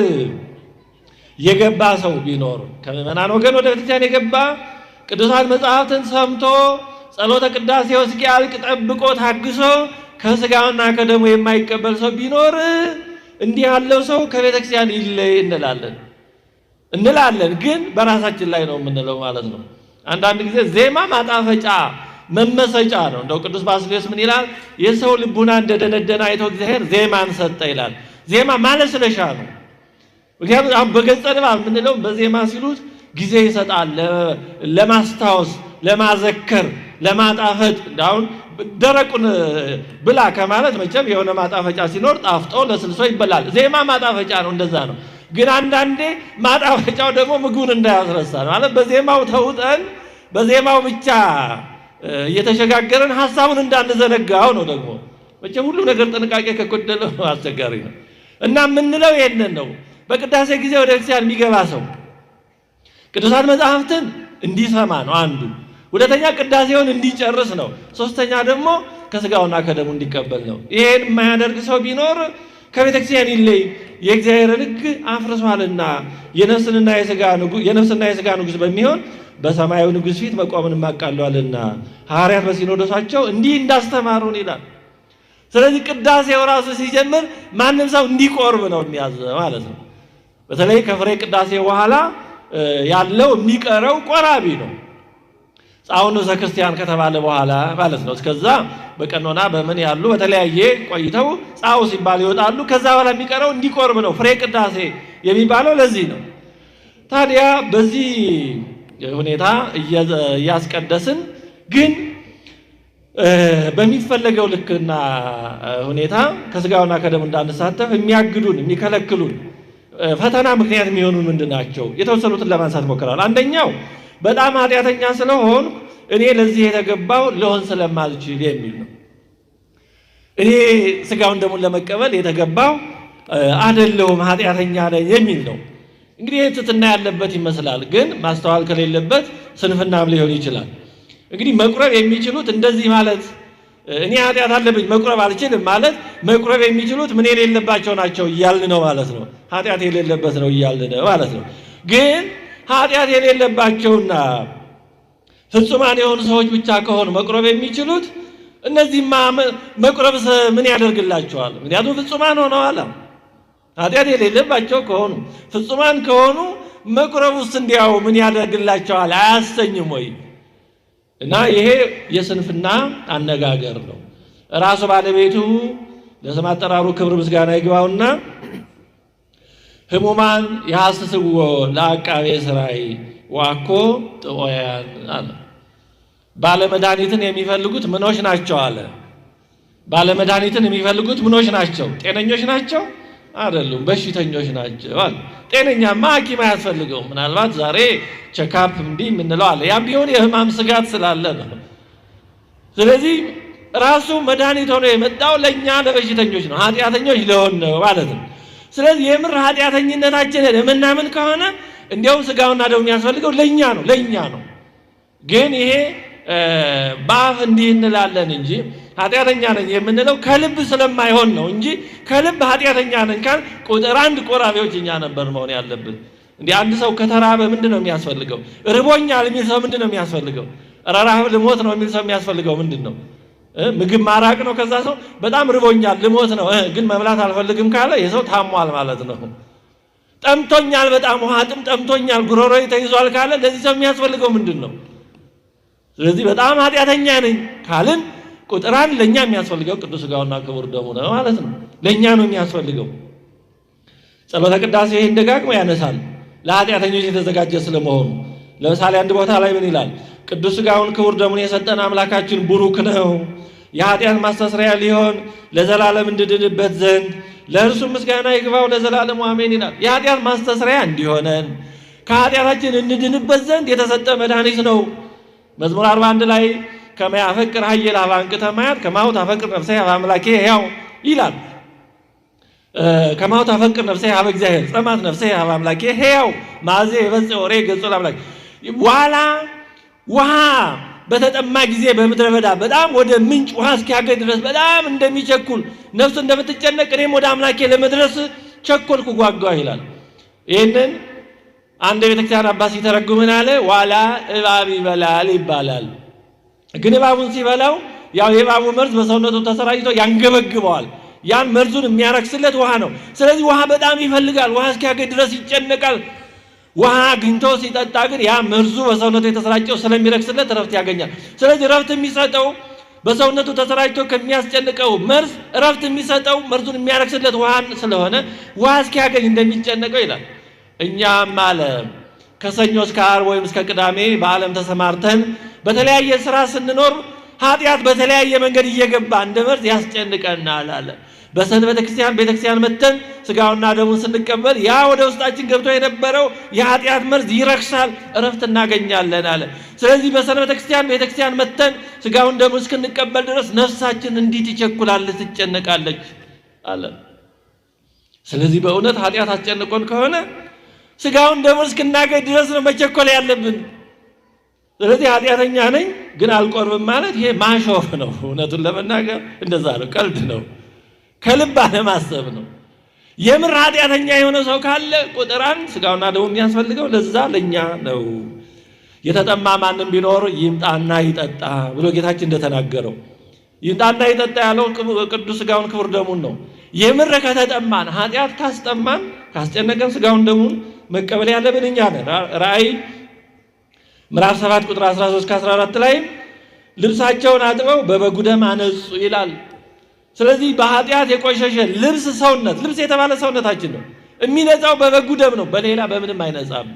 የገባ ሰው ቢኖር ከምእመናን ወገን ወደ ቤተ ክርስቲያን የገባ ቅዱሳት መጻሕፍትን ሰምቶ ጸሎተ ቅዳሴው እስኪያልቅ ጠብቆ ታግሶ ከስጋውና ከደሙ የማይቀበል ሰው ቢኖር እንዲህ ያለው ሰው ከቤተ ክርስቲያን ይለይ እንላለን። ግን በራሳችን ላይ ነው የምንለው ማለት ነው። አንዳንድ ጊዜ ዜማ ማጣፈጫ መመሰጫ ነው። እንደው ቅዱስ ባስልዮስ ምን ይላል? የሰው ልቡና እንደደነደነ አይቶ እግዚአብሔር ዜማን ሰጠ ይላል። ዜማ ማለስለሻ ነው። ምክንያቱም አሁን በገጸ ንባብ የምንለው በዜማ ሲሉት ጊዜ ይሰጣል፣ ለማስታወስ፣ ለማዘከር፣ ለማጣፈጥ። እንዳሁን ደረቁን ብላ ከማለት መቼም የሆነ ማጣፈጫ ሲኖር ጣፍጦ ለስልሶ ይበላል። ዜማ ማጣፈጫ ነው፣ እንደዛ ነው። ግን አንዳንዴ ማጣፈጫው ደግሞ ምግቡን እንዳያስረሳ ማለት በዜማው ተውጠን በዜማው ብቻ እየተሸጋገረን ሐሳቡን እንዳንዘነጋው ነው። ደግሞ መቼም ሁሉ ነገር ጥንቃቄ ከጎደለው አስቸጋሪ ነው እና የምንለው ይሄንን ነው። በቅዳሴ ጊዜ ወደ ክርስቲያን የሚገባ ሰው ቅዱሳት መጻሕፍትን እንዲሰማ ነው አንዱ። ሁለተኛ ቅዳሴውን እንዲጨርስ ነው። ሶስተኛ ደግሞ ከስጋውና ከደሙ እንዲቀበል ነው። ይሄን የማያደርግ ሰው ቢኖር ከቤተ ክርስቲያን ይለይ፣ የእግዚአብሔርን ሕግ አፍርሷልና የነፍስና የሥጋ ንጉሥ በሚሆን በሰማያዊ ንጉሥ ፊት መቆምን ማቃሏልና ሐዋርያት በሲኖዶሳቸው እንዲህ እንዳስተማሩን ይላል። ስለዚህ ቅዳሴው ራሱ ሲጀምር ማንም ሰው እንዲቆርብ ነው የሚያዘው ማለት ነው። በተለይ ከፍሬ ቅዳሴ በኋላ ያለው የሚቀረው ቆራቢ ነው። ጻውኑ ዘክርስቲያን ከተባለ በኋላ ማለት ነው። እስከዛ በቀኖና በምን ያሉ በተለያየ ቆይተው ጻው ሲባል ይወጣሉ። ከዛ በኋላ የሚቀረው እንዲቆርብ ነው። ፍሬ ቅዳሴ የሚባለው ለዚህ ነው። ታዲያ በዚህ ሁኔታ እያስቀደስን ግን በሚፈለገው ልክና ሁኔታ ከስጋውና ከደሙ እንዳንሳተፍ የሚያግዱን የሚከለክሉን ፈተና ምክንያት የሚሆኑ ምንድናቸው? የተወሰኑትን ለማንሳት ሞክራለሁ። አንደኛው በጣም ኃጢአተኛ ስለሆን እኔ ለዚህ የተገባው ልሆን ስለማልችል የሚል ነው። እኔ ስጋውን ደሙን ለመቀበል የተገባው አይደለሁም ኃጢአተኛ ነኝ የሚል ነው። እንግዲህ ትሕትና ያለበት ይመስላል፣ ግን ማስተዋል ከሌለበት ስንፍናም ሊሆን ይችላል። እንግዲህ መቁረብ የሚችሉት እንደዚህ ማለት እኔ ኃጢአት አለብኝ መቁረብ አልችልም ማለት መቁረብ የሚችሉት ምን የሌለባቸው ናቸው እያልን ነው ማለት ነው። ኃጢአት የሌለበት ነው እያልን ነው ማለት ነው። ግን ኃጢአት የሌለባቸውና ፍጹማን የሆኑ ሰዎች ብቻ ከሆኑ መቁረብ የሚችሉት እነዚህማ መቁረብ ምን ያደርግላቸዋል? ምክንያቱም ፍጹማን ሆነዋል። ኃጢአት የሌለባቸው ከሆኑ ፍጹማን ከሆኑ መቁረብ ውስጥ እንዲያው ምን ያደርግላቸዋል? አያሰኝም ወይ? እና ይሄ የስንፍና አነጋገር ነው። ራሱ ባለቤቱ ለስም አጠራሩ ክብር ምስጋና ይግባውና ህሙማን ያሐስስዎ ለአቃቤ ሥራይ ዋኮ ጥኦያን አለ። ባለመድኃኒትን የሚፈልጉት ምኖች ናቸው አለ። ባለመድኃኒትን የሚፈልጉት ምኖች ናቸው? ጤነኞች ናቸው አይደሉም፣ በሽተኞች ናቸው አለ። ጤነኛማ ሐኪም አያስፈልገውም። ምናልባት ዛሬ ቼክአፕ እንዲህ የምንለው አለ። ያም ቢሆን የህማም ስጋት ስላለ ነው። ስለዚህ ራሱ መድኃኒት ሆኖ የመጣው ለእኛ ለበሽተኞች ነው፣ ኃጢአተኞች ለሆን ነው ማለት ነው። ስለዚህ የምር ኃጢአተኝነታችንን የምናምን ከሆነ እንዲያውም ስጋውና ደሙ የሚያስፈልገው ለእኛ ነው። ግን ይሄ በአፍ እንዲህ እንላለን እንጂ ኃጢአተኛ ነኝ የምንለው ከልብ ስለማይሆን ነው እንጂ ከልብ ኃጢአተኛ ነኝ ካል ቁጥር አንድ ቆራቢዎች እኛ ነበር መሆን ያለብን። እንዲህ አንድ ሰው ከተራበ ምንድን ነው የሚያስፈልገው? ርቦኛል የሚል ሰው ምንድን ነው የሚያስፈልገው? ረሃብ ልሞት ነው የሚል ሰው የሚያስፈልገው ምንድን ነው? ምግብ ማራቅ ነው። ከዛ ሰው በጣም ርቦኛል ልሞት ነው ግን መብላት አልፈልግም ካለ የሰው ታሟል ማለት ነው። ጠምቶኛል በጣም ውሃ ጥም ጠምቶኛል ጉሮሮዬ ተይዟል ካለ ለዚህ ሰው የሚያስፈልገው ምንድን ነው? ስለዚህ በጣም ኃጢአተኛ ነኝ ካልን ቁጥር አንድ ለእኛ የሚያስፈልገው ቅዱስ ሥጋውና ክቡር ደሙ ነው ማለት ነው። ለእኛ ነው የሚያስፈልገው። ጸሎተ ቅዳሴ ይህን ደጋግሞ ያነሳል፣ ለኃጢአተኞች የተዘጋጀ ስለመሆኑ። ለምሳሌ አንድ ቦታ ላይ ምን ይላል? ቅዱስ ሥጋውን ክቡር ደሙን የሰጠን አምላካችን ቡሩክ ነው፣ የኃጢአት ማስተስረያ ሊሆን ለዘላለም እንድድንበት ዘንድ ለእርሱ ምስጋና ይግባው ለዘላለሙ አሜን ይላል። የኃጢአት ማስተስረያ እንዲሆነን ከኃጢአታችን እንድንበት ዘንድ የተሰጠ መድኃኒት ነው። መዝሙር 41 ላይ ከመያፈቅር ኃየል አባንቅተ ማያት ከማሁ ታፈቅር ነፍሴ ሀበ አምላኬ ሕያው ይላል። ከማሁ ታፈቅር ነፍሴ ሀበ እግዚአብሔር ጸማት ነፍሴ ሀበ አምላኬ ሕያው ማዜ የበጽሕ ወሬ ገጹ ለአምላክ። ዋላ ውሃ በተጠማ ጊዜ በምድረ በዳ በጣም ወደ ምንጭ ውሃ እስኪያገኝ ድረስ በጣም እንደሚቸኩል ነፍሱ እንደምትጨነቅ እኔም ወደ አምላኬ ለመድረስ ቸኮልኩ ጓጓ ይላል። ይህንን አንድ የቤተክርስቲያን አባት ሲተረጉምን አለ ዋላ እባብ ይበላል ይባላል። ግን እባቡን ሲበላው ያው የእባቡ መርዝ በሰውነቱ ተሰራጭቶ ያንገበግበዋል። ያን መርዙን የሚያረክስለት ውሃ ነው። ስለዚህ ውሃ በጣም ይፈልጋል። ውሃ እስኪያገኝ ድረስ ይጨነቃል። ውሃ አግኝቶ ሲጠጣ ግን ያ መርዙ በሰውነቱ የተሰራጨው ስለሚረክስለት ረፍት ያገኛል። ስለዚህ ረፍት የሚሰጠው በሰውነቱ ተሰራጭቶ ከሚያስጨንቀው መርዝ ረፍት የሚሰጠው መርዙን የሚያረክስለት ውሃ ስለሆነ ውሃ እስኪያገኝ እንደሚጨነቀው ይላል። እኛም አለ ከሰኞ እስከ ዓርብ ወይም እስከ ቅዳሜ በዓለም ተሰማርተን በተለያየ ስራ ስንኖር ኃጢአት በተለያየ መንገድ እየገባ እንደ መርዝ ያስጨንቀናል አለ። በሰንበተ ክርስቲያን መተን ስጋውና ደሙን ስንቀበል ያ ወደ ውስጣችን ገብቶ የነበረው የኃጢአት መርዝ ይረክሳል፣ እረፍት እናገኛለን አለ። ስለዚህ በሰንበተ ክርስቲያን መተን ስጋውን ደሙን እስክንቀበል ድረስ ነፍሳችን እንዲህ ትቸኩላለች፣ ትጨነቃለች አለ። ስለዚህ በእውነት ኃጢአት አስጨንቆን ከሆነ ስጋውን ደሙን እስክናገኝ ድረስ ነው መቸኮል ያለብን። ስለዚህ ኃጢአተኛ ነኝ ግን አልቆርብም ማለት ይሄ ማሾፍ ነው። እውነቱን ለመናገር እንደዛ ነው፣ ቀልድ ነው፣ ከልብ አለማሰብ ነው። የምር ኃጢአተኛ የሆነ ሰው ካለ ቁጥር 1 ስጋውና ደሙ የሚያስፈልገው ለዛ ለኛ ነው። የተጠማ ማንም ቢኖር ይምጣና ይጠጣ ብሎ ጌታችን እንደተናገረው ይምጣና ይጠጣ ያለው ቅዱስ ስጋውን ክቡር ደሙን ነው። የምር ከተጠማን ኃጢአት ካስጠማን ካስጨነቀን ስጋውን ደሙን መቀበል ያለብን እኛ ነን። ራእይ ምዕራፍ 7 ቁጥር 13-14 ላይ ልብሳቸውን አጥበው በበጉ ደም አነጹ ይላል። ስለዚህ በኃጢአት የቆሸሸ ሰውነት ልብስ የተባለ ሰውነታችን ነው የሚነጻው በበጉ ደም ነው፣ በሌላ በምንም አይነጻም።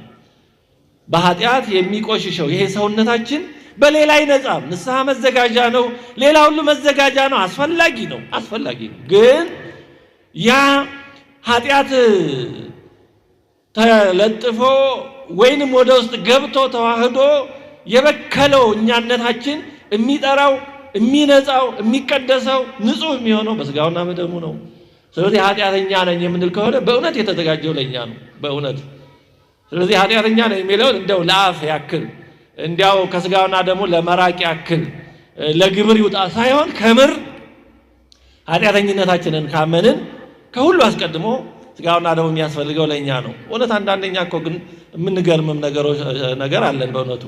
በኃጢአት የሚቆሽሸው ይሄ ሰውነታችን በሌላ አይነጻም። ንስሐ መዘጋጃ ነው፣ ሌላ ሁሉ መዘጋጃ ነው፣ አስፈላጊ ነው። ግን ያ ኃጢአት ተለጥፎ ወይንም ወደ ውስጥ ገብቶ ተዋህዶ የበከለው እኛነታችን የሚጠራው የሚነጻው የሚቀደሰው ንጹህ የሚሆነው በስጋውና በደሙ ነው። ስለዚህ ኃጢአተኛ ነኝ የምንል ከሆነ በእውነት የተዘጋጀው ለኛ ነው በእውነት። ስለዚህ ኃጢአተኛ ነኝ የሚለውን እንደው ለአፍ ያክል እንዲያው ከስጋውና ደሙ ለመራቅ ያክል ለግብር ይውጣ ሳይሆን ከምር ኃጢአተኝነታችንን ካመንን ከሁሉ አስቀድሞ ስጋውና ደሙ የሚያስፈልገው ለኛ ነው። እውነት አንዳንደኛ እኮ ግን የምንገርምም ነገር አለን በእውነቱ።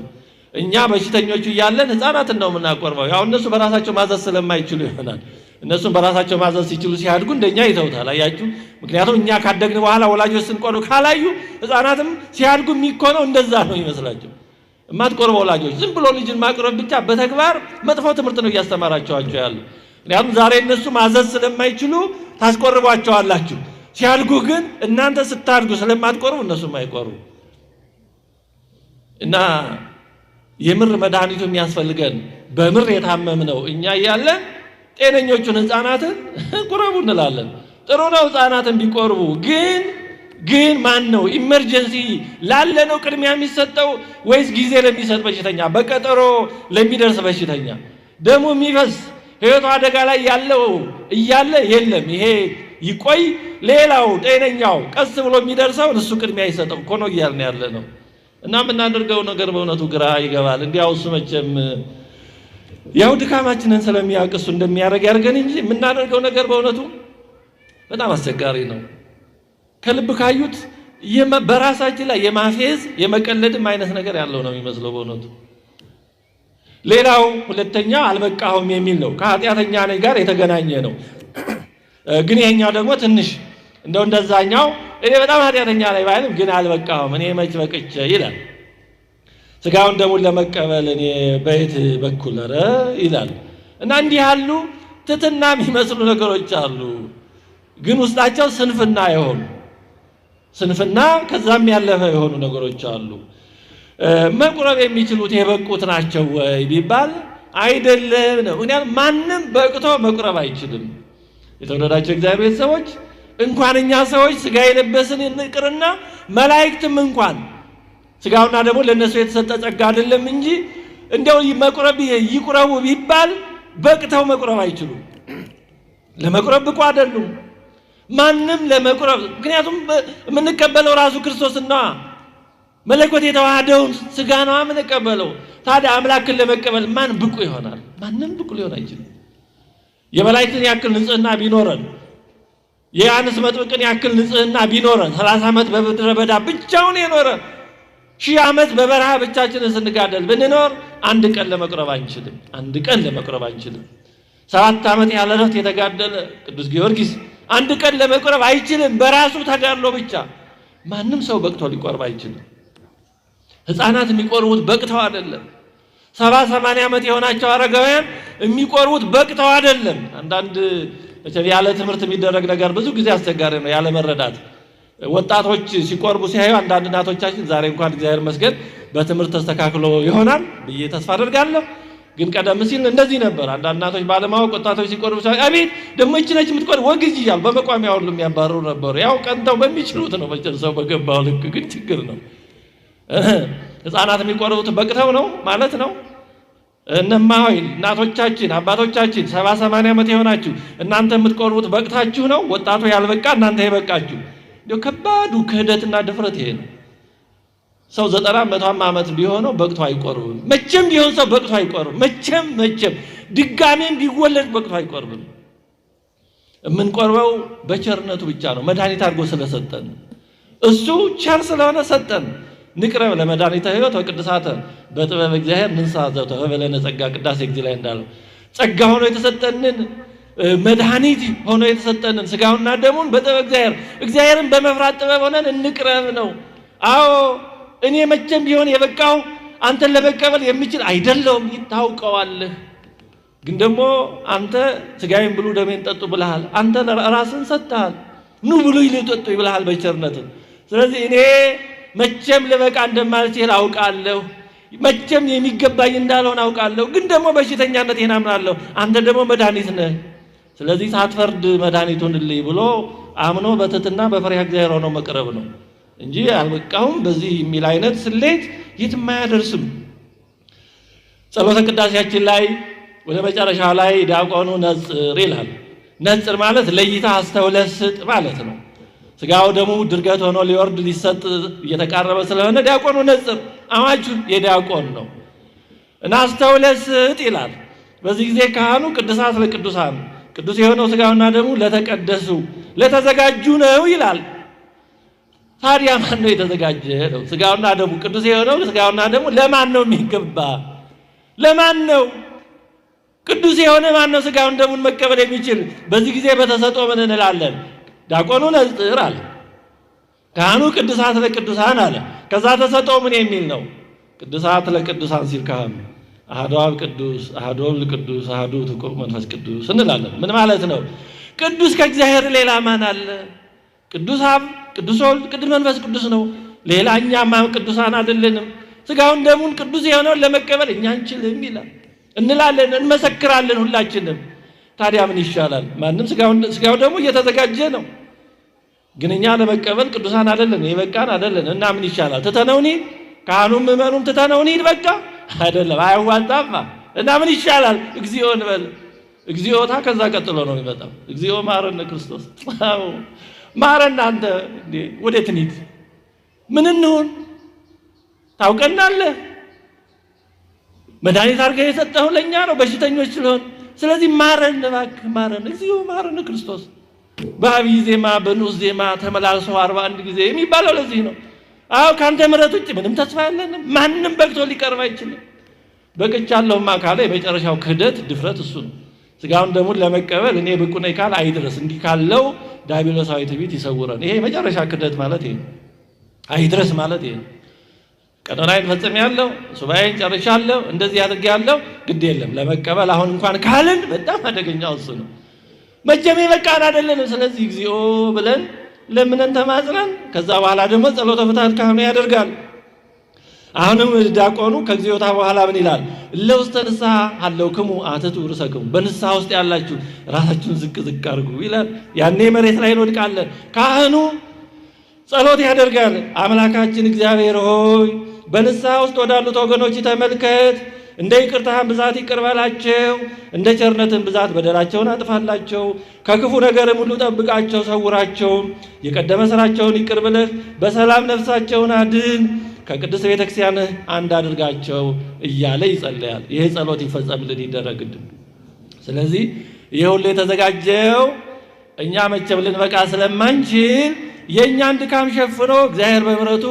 እኛ በሽተኞቹ እያለን ህፃናትን ነው የምናቆርበው። ያው እነሱ በራሳቸው ማዘዝ ስለማይችሉ ይሆናል። እነሱም በራሳቸው ማዘዝ ሲችሉ ሲያድጉ እንደኛ ይተውታል። አያችሁ? ምክንያቱም እኛ ካደግን በኋላ ወላጆች ስንቆርብ ካላዩ ህፃናትም ሲያድጉ የሚኮነው እንደዛ ነው ይመስላቸው። የማትቆርበው ወላጆች ዝም ብሎ ልጅን ማቅረብ ብቻ በተግባር መጥፎ ትምህርት ነው እያስተማራቸዋቸው ያሉ። ምክንያቱም ዛሬ እነሱ ማዘዝ ስለማይችሉ ታስቆርቧቸዋላችሁ። ሲያድጉ ግን እናንተ ስታድጉ ስለማትቆርቡ እነሱም አይቆርቡ እና የምር መድኃኒቱ የሚያስፈልገን በምር የታመምነው እኛ እያለን ጤነኞቹን ህፃናትን ቁረቡ እንላለን። ጥሩ ነው ህፃናትን ቢቆርቡ፣ ግን ማን ነው ኢመርጀንሲ ላለ ነው ቅድሚያ የሚሰጠው ወይስ ጊዜ ለሚሰጥ በሽተኛ፣ በቀጠሮ ለሚደርስ በሽተኛ ደሙ የሚፈስ ህይወቱ አደጋ ላይ ያለው እያለ የለም ይሄ ይቆይ ሌላው ጤነኛው ቀስ ብሎ የሚደርሰው እሱ ቅድሚያ ይሰጠው እኮ ነው እያልን ያለ ነው። እና የምናደርገው ነገር በእውነቱ ግራ ይገባል። እንዲያው እሱ መቼም ያው ድካማችንን ስለሚያውቅ እሱ እንደሚያደርግ ያድርገን እንጂ የምናደርገው ነገር በእውነቱ በጣም አስቸጋሪ ነው። ከልብ ካዩት በራሳችን ላይ የማፌዝ የመቀለድም አይነት ነገር ያለው ነው የሚመስለው በእውነቱ። ሌላው ሁለተኛ አልበቃሁም የሚል ነው። ከኃጢአተኛ ነኝ ጋር የተገናኘ ነው። ግን ይሄኛው ደግሞ ትንሽ እንደዛኛው እኔ በጣም ኃጢአተኛ ነኝ ባይልም ግን አልበቃሁም እኔ መች በቅቼ ይላል። ስጋውን ደሙን ለመቀበል እኔ በየት በኩል ኧረ ይላል። እና እንዲህ ያሉ ትትና የሚመስሉ ነገሮች አሉ፣ ግን ውስጣቸው ስንፍና ከዛም ያለፈ የሆኑ ነገሮች አሉ። መቁረብ የሚችሉት የበቁት ናቸው ወይ ቢባል አይደለም ነው። ምክንያቱም ማንም በቅቶ መቁረብ አይችልም። የተወደዳቸው እግዚአብሔር ሰዎች እንኳን እኛ ሰዎች ስጋ የለበስን ይቅርና መላእክትም እንኳን ስጋውና ደግሞ ለነሱ የተሰጠ ጸጋ አይደለም እንጂ እንደው መቁረብ ይቁረቡ ቢባል በቅተው መቁረብ አይችሉም። ለመቁረብ ብቁ አይደሉም ማንም ለመቁረብ። ምክንያቱም የምንቀበለው ራሱ ክርስቶስና መለኮት የተዋሃደውን ስጋ ነው የምንቀበለው። ታዲያ አምላክን ለመቀበል ማን ብቁ ይሆናል? ማንም ብቁ ሊሆን አይችልም። የመላእክትን ያክል ንጽህና ቢኖረን የዮሐንስ መጥምቅን ያክል ንጽህና ቢኖረን 30 ዓመት በምድረ በዳ ብቻውን የኖረ 1000 ዓመት በበረሃ ብቻችንን ስንጋደል ብንኖር አንድ ቀን ለመቁረብ አንችልም። 7 ዓመት ያለ እረፍት የተጋደለ ቅዱስ ጊዮርጊስ አንድ ቀን ለመቁረብ አይችልም። በራሱ ተጋድሎ ብቻ ማንም ሰው በቅቶ ሊቆርብ አይችልም። ህፃናት የሚቆርቡት በቅተው አይደለም። 70-80 ዓመት የሆናቸው አረጋውያን የሚቆርቡት በቅተው አይደለም። አንዳንድ ያለ ትምህርት የሚደረግ ነገር ብዙ ጊዜ አስቸጋሪ ነው፣ ያለ መረዳት። ወጣቶች ሲቆርቡ ሲያዩ አንዳንድ እናቶቻችን ዛሬ እንኳን እግዚአብሔር ይመስገን በትምህርት ተስተካክሎ ይሆናል ብዬ ተስፋ አደርጋለሁ። ግን ቀደም ሲል እንደዚህ ነበር። አንዳንድ እናቶች ባለማወቅ ወጣቶች ሲቆርቡ አቤት ደግሞ እቺ ነች የምትቆርብ ወግጅ እያሉ በመቋሚያ ሁሉ የሚያባርሩ ነበሩ። ያው ቀንተው በሚችሉት ነው መቼም ሰው በገባው ልክ። ግን ችግር ነው። ሕፃናት የሚቆርቡት በቅተው ነው ማለት ነው። እነማሆይ እናቶቻችን አባቶቻችን 70-80 ዓመት የሆናችሁ እናንተ የምትቆርቡት በቅታችሁ ነው። ወጣቱ ያልበቃ እናንተ የበቃችሁ። እንዴ ከባዱ ክህደትና ድፍረት ይሄ ነው። ሰው 90-100 ዓመት ቢሆነው በቅቶ አይቆርብም። መቼም ቢሆን ሰው በቅቶ አይቆርብም። መቼም ድጋሜም ቢወለድ በቅቶ አይቆርብም። የምንቆርበው በቸርነቱ ብቻ ነው። መድኃኒት አድርጎ ስለሰጠን እሱ ቸር ስለሆነ ሰጠን። ንቅረብ ለመድኃኒተ ሕይወት ወቅድሳተ በጥበብ እግዚአብሔር ንንሳ ዘውተ በለነ ጸጋ ቅዳሴ ጊዜ ላይ እንዳለው ጸጋ ሆኖ የተሰጠንን መድኃኒት ሆኖ የተሰጠንን ስጋውና ደሙን በጥበብ እግዚአብሔርን በመፍራት ጥበብ ሆነን እንቅረብ ነው። አዎ እኔ መቼም ቢሆን የበቃው አንተን ለመቀበል የሚችል አይደለሁም፣ ይታውቀዋለህ። ግን ደግሞ አንተ ስጋዬን ብሉ ደሜን ጠጡ ብለሃል። አንተ ራስን ሰጥተሃል። ኑ ብሉ ይልጠጡ ይብለሃል በቸርነትህ። ስለዚህ እኔ መቼም ልበቃ እንደማልችል አውቃለሁ። መቼም የሚገባኝ እንዳልሆነ አውቃለሁ። ግን ደግሞ በሽተኛነቴን አምናለሁ። አንተ ደግሞ መድኃኒት ነህ። ስለዚህ ሳትፈርድ መድኃኒቱን ልይ ብሎ አምኖ በትህትና በፈሪሃ እግዚአብሔር ሆኖ መቅረብ ነው እንጂ አልበቃሁም በዚህ የሚል አይነት ስሌት የትም አያደርስም። ጸሎተ ቅዳሴያችን ላይ ወደ መጨረሻው ላይ ዲያቆኑ ነጽር ይላል። ነጽር ማለት ለይታ አስተውለህ ስጥ ማለት ነው። ስጋው ደግሞ ድርገት ሆኖ ሊወርድ ሊሰጥ እየተቃረበ ስለሆነ ዲያቆኑ ነጽር አዋጁ የዲያቆን ነው እና አስተውለህ ስጥ ይላል። በዚህ ጊዜ ካህኑ ቅዱሳት ለቅዱሳን ቅዱስ የሆነው ስጋውና ደሙ ለተቀደሱ ለተዘጋጁ ነው ይላል። ታዲያ ማን ነው የተዘጋጀ ነው? ስጋውና ደሙ ቅዱስ የሆነው ስጋውና ደሙ ለማን ነው የሚገባ? ለማን ነው ቅዱስ የሆነ? ማን ነው ስጋውን ደሙን መቀበል የሚችል? በዚህ ጊዜ በተሰጥኦ ምን እንላለን? ዲያቆኑ ነጽር አለ፣ ካህኑ ቅዱሳት ለቅዱሳን አለ። ከዛ ተሰጥኦ ምን የሚል ነው? ቅዱሳት ለቅዱሳን ሲል ካህኑ አሐዱ አብ ቅዱስ፣ አሐዱ ወልድ ቅዱስ፣ አሐዱ ውእቱ መንፈስ ቅዱስ እንላለን። ምን ማለት ነው? ቅዱስ ከእግዚአብሔር ሌላ ማን አለ? ቅዱስ አብ፣ ቅዱስ ወልድ፣ ቅዱስ መንፈስ ቅዱስ ነው። ሌላ እኛማ ቅዱሳን አይደለንም። ስጋውን ደሙን ቅዱስ የሆነውን ለመቀበል እኛ አንችልም ይላል እንላለን፣ እንመሰክራለን ሁላችንም። ታዲያ ምን ይሻላል? ማንም ስጋው ደግሞ እየተዘጋጀ ነው፣ ግን እኛ ለመቀበል ቅዱሳን አይደለን፣ የበቃን አይደለን። እና ምን ይሻላል? ትተነውኒ ካህኑም ምእመኑም ትተነውኒ በቃ አይደለም፣ አያዋጣማ። እና ምን ይሻላል? እግዚኦ እንበል። እግዚኦታ ከዛ ቀጥሎ ነው የሚመጣው። እግዚኦ ማረነ ክርስቶስ፣ ማረና አንተ እንዴ ወዴት እንሂድ? ምን እንሁን? ታውቀናለህ። መድኃኒት አድርገህ የሰጠኸው ለእኛ ነው በሽተኞች ስለሆን። ስለዚህ ማረን እባክህ ማረን። እግዚኦ ማረነ ክርስቶስ። በአብይ ዜማ በንዑስ ዜማ ተመላልሰው 41 ጊዜ የሚባለው ለዚህ ነው። አዎ ካንተ ምሕረት ውጭ ምንም ተስፋ የለንም። ማንም በቅቶ ሊቀርብ አይችልም። በቅቻለሁማ ካለ የመጨረሻው ክህደት ድፍረት እሱ ነው። ስጋውን ደሙን ለመቀበል እኔ ብቁ ነኝ ካል አይድረስ። እንዲህ ካለው ዲያብሎሳዊ ትዕቢት ይሰውረን። ይሄ የመጨረሻ ክህደት ማለት ይሄ አይድረስ ማለት ይሄ። ቀኖናዬን ፈጽሜያለሁ፣ ሱባኤን ጨርሻለሁ፣ እንደዚህ አድርጌያለሁ፣ ግድ የለም ለመቀበል አሁን እንኳን ካልን በጣም አደገኛው እሱ ነው። መቼም የበቃን አይደለንም። ስለዚህ እግዚኦ ብለን ለምነን ተማጽነን ከዛ በኋላ ደግሞ ጸሎተ ፍትሐት ካህኑ ያደርጋል። አሁንም ዲያቆኑ ከግዚኦታ በኋላ ምን ይላል? ለውስተ ንስሐ ሀለውክሙ አትቱ ርእሰክሙ፣ በንስሐ ውስጥ ያላችሁ ራሳችሁን ዝቅ ዝቅ አድርጉ ይላል። ያኔ መሬት ላይ እንወድቃለን። ካህኑ ጸሎት ያደርጋል። አምላካችን እግዚአብሔር ሆይ በንስሐ ውስጥ ወዳሉት ወገኖች ተመልከት፣ እንደ ይቅርታህን ብዛት ይቅር በላቸው፣ እንደ ቸርነትህን ብዛት በደላቸውን አጥፋላቸው፣ ከክፉ ነገርም ሁሉ ጠብቃቸው፣ ሰውራቸው፣ የቀደመ ስራቸውን ይቅር ብለህ በሰላም ነፍሳቸውን አድን፣ ከቅድስት ቤተክርስቲያንህ አንድ አድርጋቸው እያለ ይጸልያል። ይሄ ጸሎት ይፈጸምልን ይደረግልን። ስለዚህ ይህ ሁሉ የተዘጋጀው እኛ መቼም ልንበቃ ስለማንችል የእኛን ድካም ሸፍኖ እግዚአብሔር በምሕረቱ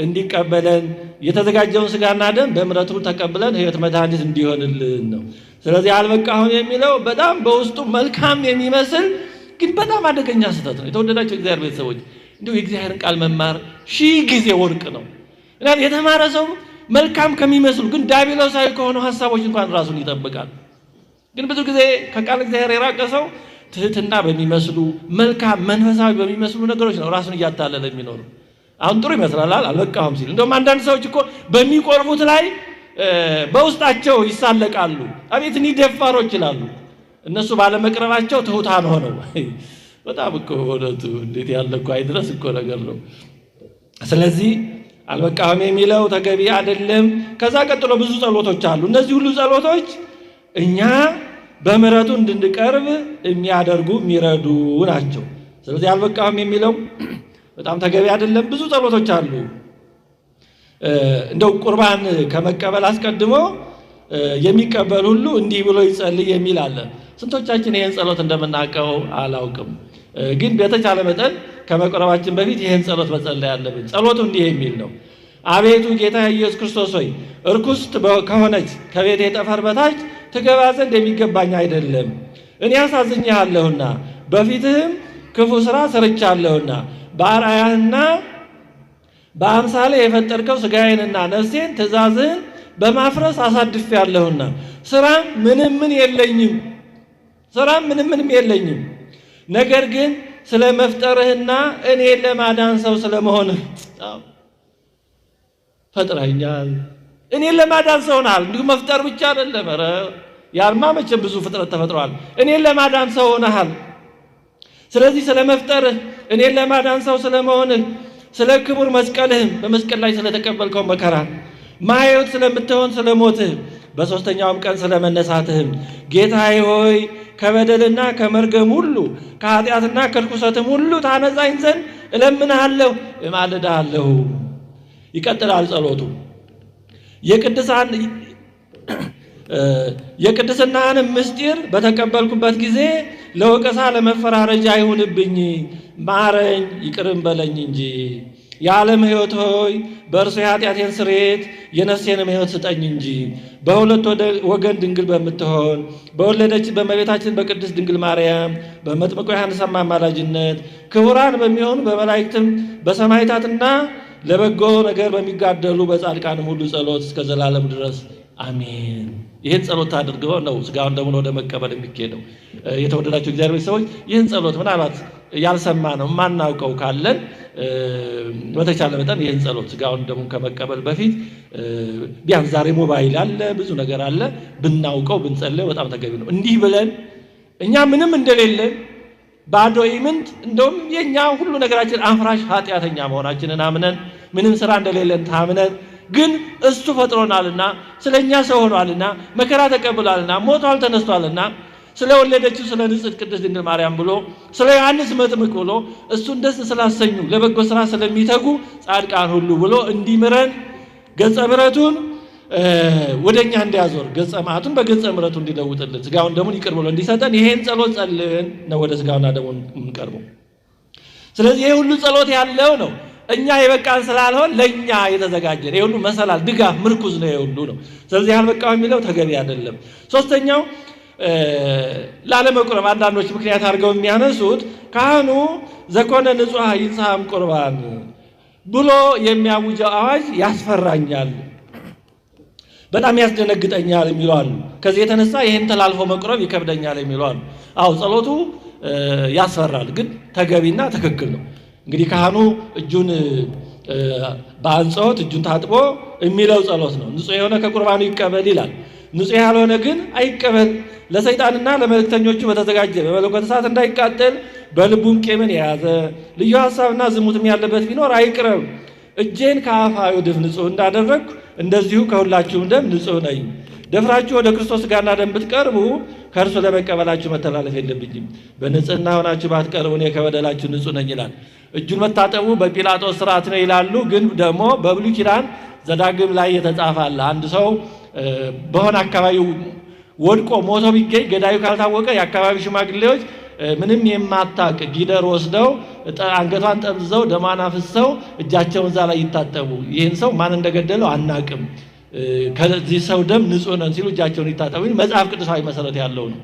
እንዲቀበለን የተዘጋጀውን ስጋና ደም በምሕረቱ ተቀብለን ሕይወት መድኃኒት እንዲሆንልን ነው። ስለዚህ አልበቃሁም የሚለው በጣም በውስጡ መልካም የሚመስል ግን በጣም አደገኛ ስህተት ነው። የተወደዳቸው እግዚአብሔር ቤተሰቦች እንዲሁ የእግዚአብሔርን ቃል መማር 1000 ጊዜ ወርቅ ነው። እና የተማረ ሰው መልካም ከሚመስሉ ግን ዲያብሎሳዊ ከሆኑ ሐሳቦች እንኳን ራሱን ይጠብቃል። ግን ብዙ ጊዜ ከቃል እግዚአብሔር የራቀ ሰው ትህትና በሚመስሉ መልካም መንፈሳዊ በሚመስሉ ነገሮች ነው ራሱን እያታለለ የሚኖረው። አሁን ጥሩ ይመስላል አልበቃሁም ሲል። እንደውም አንዳንድ ሰዎች እኮ በሚቆርቡት ላይ በውስጣቸው ይሳለቃሉ። አቤት እኒ ደፋሮች ይላሉ። እነሱ ባለመቅረባቸው ትሑታን ሆነው በጣም እኮ ወደቱ እንዴት ያለ እኮ አይድረስ እኮ ነገር ነው። ስለዚህ አልበቃህም የሚለው ተገቢ አይደለም። ከዛ ቀጥሎ ብዙ ጸሎቶች አሉ። እነዚህ ሁሉ ጸሎቶች እኛ በምህረቱ እንድንቀርብ የሚያደርጉ የሚረዱ ናቸው። ስለዚህ አልበቃህም የሚለው በጣም ተገቢ አይደለም። ብዙ ጸሎቶች አሉ። እንደው ቁርባን ከመቀበል አስቀድሞ የሚቀበል ሁሉ እንዲህ ብሎ ይጸልይ የሚል አለ። ስንቶቻችን ይሄን ጸሎት እንደምናውቀው አላውቅም። ግን በተቻለ መጠን ከመቅረባችን በፊት ይሄን ጸሎት መጸለይ አለብን። ጸሎቱ እንዲህ የሚል ነው። አቤቱ ጌታ ኢየሱስ ክርስቶስ ሆይ እርኩስት ከሆነች ከቤቴ ጠፈር በታች ትገባ ዘንድ የሚገባኝ አይደለም። እኔ አሳዝኜሃለሁና በፊትህም ክፉ ሥራ ሰርቻለሁና በአርአያህና በአምሳሌ የፈጠርከው ሥጋዬንና ነፍሴን ትእዛዝህን በማፍረስ አሳድፌአለሁና ስራም ምንም የለኝም። ነገር ግን ስለ መፍጠርህና እኔን ለማዳን ሰው ስለመሆንህ ፈጥረኸኛል። እኔን ለማዳን ሰው ሆነሃል። እንዲሁ መፍጠር ብቻ አይደለም። ኧረ ያልማ መቼም ብዙ ፍጥረት ተፈጥሯል። እኔን ለማዳን ሰው ሆነሃል። ስለዚህ ስለ መፍጠርህ፣ እኔን ለማዳን ሰው ስለመሆንህ፣ ስለ ክቡር መስቀልህም በመስቀል ላይ ስለተቀበልከው መከራ ማየት ስለምትሆን ስለሞትህ በሶስተኛውም ቀን ስለመነሳትህም ጌታዬ ሆይ ከበደልና ከመርገም ሁሉ ከኃጢአትና ከርኩሰትም ሁሉ ታነጻኝ ዘንድ እለምንሃለሁ እማልድሃለሁ። ይቀጥላል ጸሎቱ። የቅድስናህንም ምስጢር በተቀበልኩበት ጊዜ ለወቀሳ ለመፈራረጃ አይሁንብኝ፣ ማረኝ ይቅርም በለኝ እንጂ። የዓለም ሕይወት ሆይ በእርሱ የኃጢአቴን ስርየት የነፍሴንም ሕይወት ስጠኝ እንጂ። በሁለት ወገን ድንግል በምትሆን በወለደች በእመቤታችን በቅድስት ድንግል ማርያም በመጥምቁ ዮሐንስ አማላጅነት ክቡራን በሚሆኑ በመላእክትም በሰማዕታትና ለበጎ ነገር በሚጋደሉ በጻድቃንም ሁሉ ጸሎት እስከ ዘላለም ድረስ አሜን። ይህን ጸሎት አድርገው ነው ስጋውን ደሙን ወደ መቀበል የሚኬደው። የተወደዳችሁ እግዚአብሔር ሰዎች ይህን ጸሎት ምናልባት ያልሰማ ነው የማናውቀው ካለን በተቻለ መጠን ይህን ጸሎት ስጋውን ደሙን ከመቀበል በፊት ቢያንስ ዛሬ ሞባይል አለ፣ ብዙ ነገር አለ፣ ብናውቀው ብንጸልየው በጣም ተገቢ ነው። እንዲህ ብለን እኛ ምንም እንደሌለን ባዶ ኢምንት እንደውም የኛ ሁሉ ነገራችን አፍራሽ ኃጢአተኛ መሆናችንን አምነን ምንም ስራ እንደሌለን ታምነን ግን እሱ ፈጥሮናልና ስለኛ ሰው ሆኗልና መከራ ተቀብሏልና ሞቷል ተነስቷልና ስለወለደችው ስለ ንጽሕት ቅድስት ድንግል ማርያም ብሎ ስለ ዮሐንስ መጥምቅ ብሎ እሱን ደስ ስላሰኙ ለበጎ ስራ ስለሚተጉ ጻድቃን ሁሉ ብሎ እንዲምረን ገጸ ምሕረቱን ወደኛ እንዲያዞር ገጸ መዓቱን በገጸ ምሕረቱ እንዲለውጥልን ስጋውን ደሙን ይቅር ብሎ እንዲሰጠን ይሄን ጸሎት ጸልየን ነው ወደ ስጋውና ደሙን የምንቀርበው። ስለዚህ ይሄ ሁሉ ጸሎት ያለው ነው። እኛ የበቃን ስላልሆን ለኛ የተዘጋጀ ነው። ይሄ ሁሉ መሰላል ድጋፍ ምርኩዝ ነው። ይሄ ሁሉ ነው። ስለዚህ ያልበቃው የሚለው ተገቢ አይደለም። ሶስተኛው ላለመቁረብ አንዳንዶች ምክንያት አድርገው የሚያነሱት ካህኑ ዘኮነ ንጹሕ ይንሳም ቁርባን ብሎ የሚያውጀው አዋጅ ያስፈራኛል፣ በጣም ያስደነግጠኛል የሚሉ አሉ። ከዚህ የተነሳ ይህን ተላልፎ መቁረብ ይከብደኛል የሚሉ አሉ። አዎ ጸሎቱ ያስፈራል፣ ግን ተገቢና ትክክል ነው። እንግዲህ ካህኑ እጁን በአንጾት እጁን ታጥቦ የሚለው ጸሎት ነው። ንጹሕ የሆነ ከቁርባኑ ይቀበል ይላል። ንጹሕ ያልሆነ ግን አይቀበል። ለሰይጣንና ለመልእክተኞቹ በተዘጋጀ በመለኮት እሳት እንዳይቃጠል በልቡም ቂምን የያዘ ልዩ ሐሳብና ዝሙትም ያለበት ቢኖር አይቅረብ። እጄን ከአፋዊ ድፍ ንጹሕ እንዳደረግኩ እንደዚሁ ከሁላችሁም ደም ንጹሕ ነኝ። ደፍራችሁ ወደ ክርስቶስ ሥጋና ደም ብትቀርቡ ከእርሱ ለመቀበላችሁ መተላለፍ የለብኝም። በንጽሕና ሆናችሁ ባትቀርቡ እኔ ከበደላችሁ ንጹሕ ነኝ ይላል። እጁን መታጠቡ በጲላጦስ ሥርዓት ነው ይላሉ። ግን ደግሞ በብሉይ ኪዳን ዘዳግም ላይ የተጻፈ አለ። አንድ ሰው በሆነ አካባቢ ወድቆ ሞቶ ቢገኝ ገዳዩ ካልታወቀ የአካባቢ ሽማግሌዎች ምንም የማታቅ ጊደር ወስደው አንገቷን ጠምዝዘው ደሟን አፍሰው እጃቸውን እዛ ላይ ይታጠቡ። ይህን ሰው ማን እንደገደለው አናቅም፣ ከዚህ ሰው ደም ንጹሕ ነን ሲሉ እጃቸውን ይታጠቡ። መጽሐፍ ቅዱሳዊ መሰረት ያለው ነው።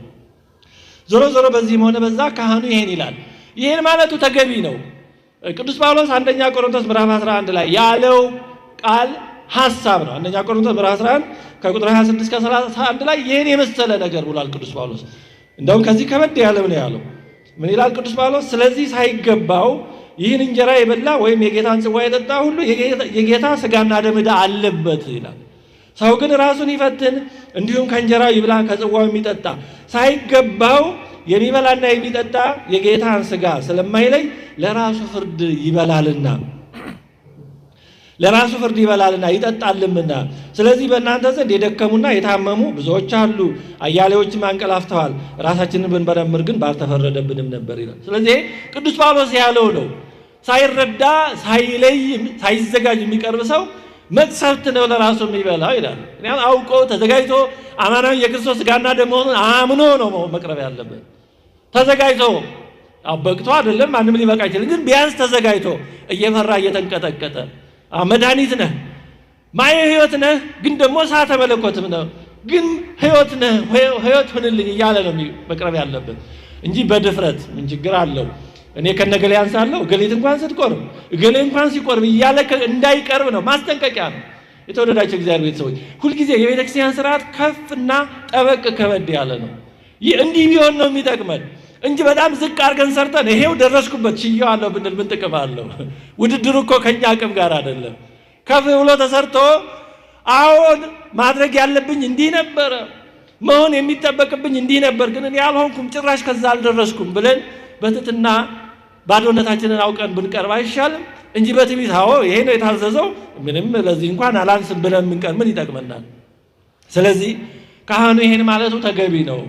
ዞሮ ዞሮ በዚህም ሆነ በዛ ካህኑ ይሄን ይላል። ይህን ማለቱ ተገቢ ነው። ቅዱስ ጳውሎስ አንደኛ ቆሮንቶስ ምዕራፍ 11 ላይ ያለው ቃል ሐሳብ ነው። አንደኛ ቆሮንቶስ ምዕራፍ 11 ከቁጥር 26 እስከ 31 ላይ ይህን የመሰለ ነገር ብሏል ቅዱስ ጳውሎስ። እንደውም ከዚህ ከበድ ያለው ነው ያለው። ምን ይላል ቅዱስ ጳውሎስ? ስለዚህ ሳይገባው ይህን እንጀራ የበላ ወይም የጌታን ጽዋ የጠጣ ሁሉ የጌታ ሥጋና ደም ዕዳ አለበት ይላል። ሰው ግን ራሱን ይፈትን፣ እንዲሁም ከእንጀራው ይብላ ከጽዋው የሚጠጣ ሳይገባው የሚበላና የሚጠጣ የጌታን ሥጋ ስለማይለይ ለራሱ ፍርድ ይበላልና ይጠጣልምና። ስለዚህ በእናንተ ዘንድ የደከሙና የታመሙ ብዙዎች አሉ፣ አያሌዎችም አንቀላፍተዋል። ራሳችንን ብንመረምር ግን ባልተፈረደብንም ነበር ይላል። ስለዚህ ቅዱስ ጳውሎስ ያለው ነው። ሳይረዳ ሳይለይ ሳይዘጋጅ የሚቀርብ ሰው መቅሰፍት ነው ለራሱ የሚበላው ይላል። ምክንያቱም አውቆ ተዘጋጅቶ አማናዊ የክርስቶስ ሥጋና ደም መሆኑን አምኖ ነው መቅረብ ያለበት። ተዘጋጅቶ በቅቶ አይደለም፣ ማንም ሊበቃ አይችልም። ግን ቢያንስ ተዘጋጅቶ እየፈራ እየተንቀጠቀጠ መድኃኒት ነህ፣ ማየ ሕይወት ነህ፣ ግን ደግሞ እሳተ መለኮትም ነው፣ ግን ሕይወት ነህ፣ ሕይወት ሁንልኝ እያለ ነው መቅረብ ያለበት እንጂ በድፍረት ምን ችግር አለው እኔ ከነገሌ አንሳለሁ እገሌት እንኳን ስትቆርብ እገሌ እንኳን ሲቆርብ እያለ እንዳይቀርብ ነው፣ ማስጠንቀቂያ ነው። የተወደዳቸው እግዚአብሔር ቤተሰቦች ሁልጊዜ የቤተክርስቲያን ስርዓት ከፍና ጠበቅ ከበድ ያለ ነው። እንዲህ ቢሆን ነው የሚጠቅመን እንጂ በጣም ዝቅ አድርገን ሰርተን ይሄው ደረስኩበት ችዬዋለሁ ብንል ምን ጥቅም አለው? ውድድሩ እኮ ከኛ አቅም ጋር አይደለም። ከፍ ብሎ ተሰርቶ አሁን ማድረግ ያለብኝ እንዲህ ነበረ፣ መሆን የሚጠበቅብኝ እንዲህ ነበር፣ ግን እኔ አልሆንኩም፣ ጭራሽ ከዛ አልደረስኩም ብለን በትትና ባዶነታችንን አውቀን ብንቀርብ አይሻልም? እንጂ በትዕቢት አዎ ይሄ ነው የታዘዘው ምንም ለዚህ እንኳን አላንስም ብለን ምንቀር ምን ይጠቅመናል? ስለዚህ ካህኑ ይሄን ማለቱ ተገቢ ነው።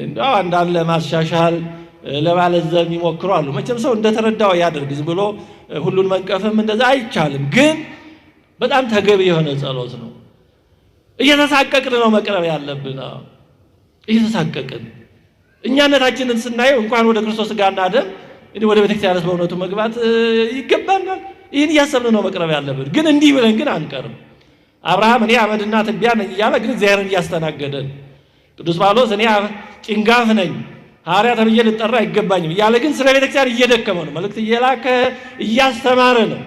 እንደው አንዳንድ ለማሻሻል ለማለዘብ ይሞክሩ አሉ። መቼም ሰው እንደተረዳው ያደርግ፣ ዝም ብሎ ሁሉን መንቀፍም እንደዛ አይቻልም። ግን በጣም ተገቢ የሆነ ጸሎት ነው። እየተሳቀቅን ነው መቅረብ ያለብን። እየተሳቀቅን እኛነታችንን ስናየው እንኳን ወደ ክርስቶስ ሥጋና ደም ወደ ቤተክርስቲያንስ በእውነቱ መግባት ይገባናል። ይህን እያሰብን ነው መቅረብ ያለብን። ግን እንዲህ ብለን ግን አንቀርም። አብርሃም እኔ አመድና ትቢያ ነኝ እያለ ግን እግዚአብሔርን እያስተናገደን፣ ቅዱስ ጳውሎስ እኔ ጭንጋፍ ነኝ ሐዋርያ ተብዬ ልጠራ አይገባኝም እያለ ግን ስለ ቤተክርስቲያን እየደከመ ነው፣ መልእክት እየላከ እያስተማረ ነው።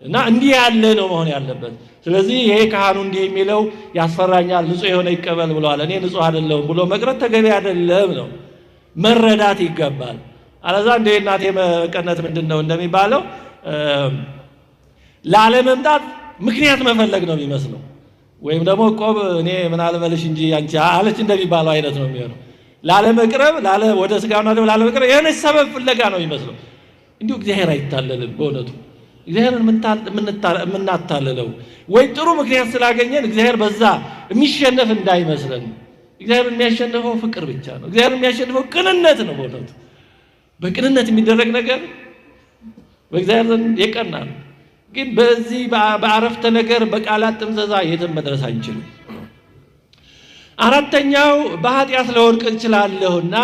እና እንዲህ ያለ ነው መሆን ያለበት። ስለዚህ ይሄ ካህኑ እንዲህ የሚለው ያስፈራኛል፣ ንጹሕ የሆነ ይቀበል ብለዋል፣ እኔ ንጹሕ አይደለሁም ብሎ መቅረት ተገቢ አይደለም ነው፣ መረዳት ይገባል። አለዛ እንደ እናቴ መቀነት ምንድን ነው እንደሚባለው ላለመምጣት ምክንያት መፈለግ ነው የሚመስለው። ወይም ደግሞ ቆብ እኔ ምን አልበልሽ እንጂ አንቺ አለች እንደሚባለው አይነት ነው የሚሆነው። ላለመቅረብ ወደ ሥጋውና ደሙ ላለመቅረብ የሆነ ሰበብ ፍለጋ ነው የሚመስለው። እንዲሁ እግዚአብሔር አይታለልም። በእውነቱ እግዚአብሔርን የምናታልለው ወይ ጥሩ ምክንያት ስላገኘን እግዚአብሔር በዛ የሚሸነፍ እንዳይመስለን። እግዚአብሔር የሚያሸንፈው ፍቅር ብቻ ነው። እግዚአብሔር የሚያሸንፈው ቅንነት ነው። በእውነቱ በቅንነት የሚደረግ ነገር በእግዚአብሔር ዘንድ የቀና ነው። ግን በዚህ በአረፍተ ነገር በቃላት ጥምዘዛ የትም መድረስ አንችልም። አራተኛው በኃጢአት ለወድቅ እችላለሁና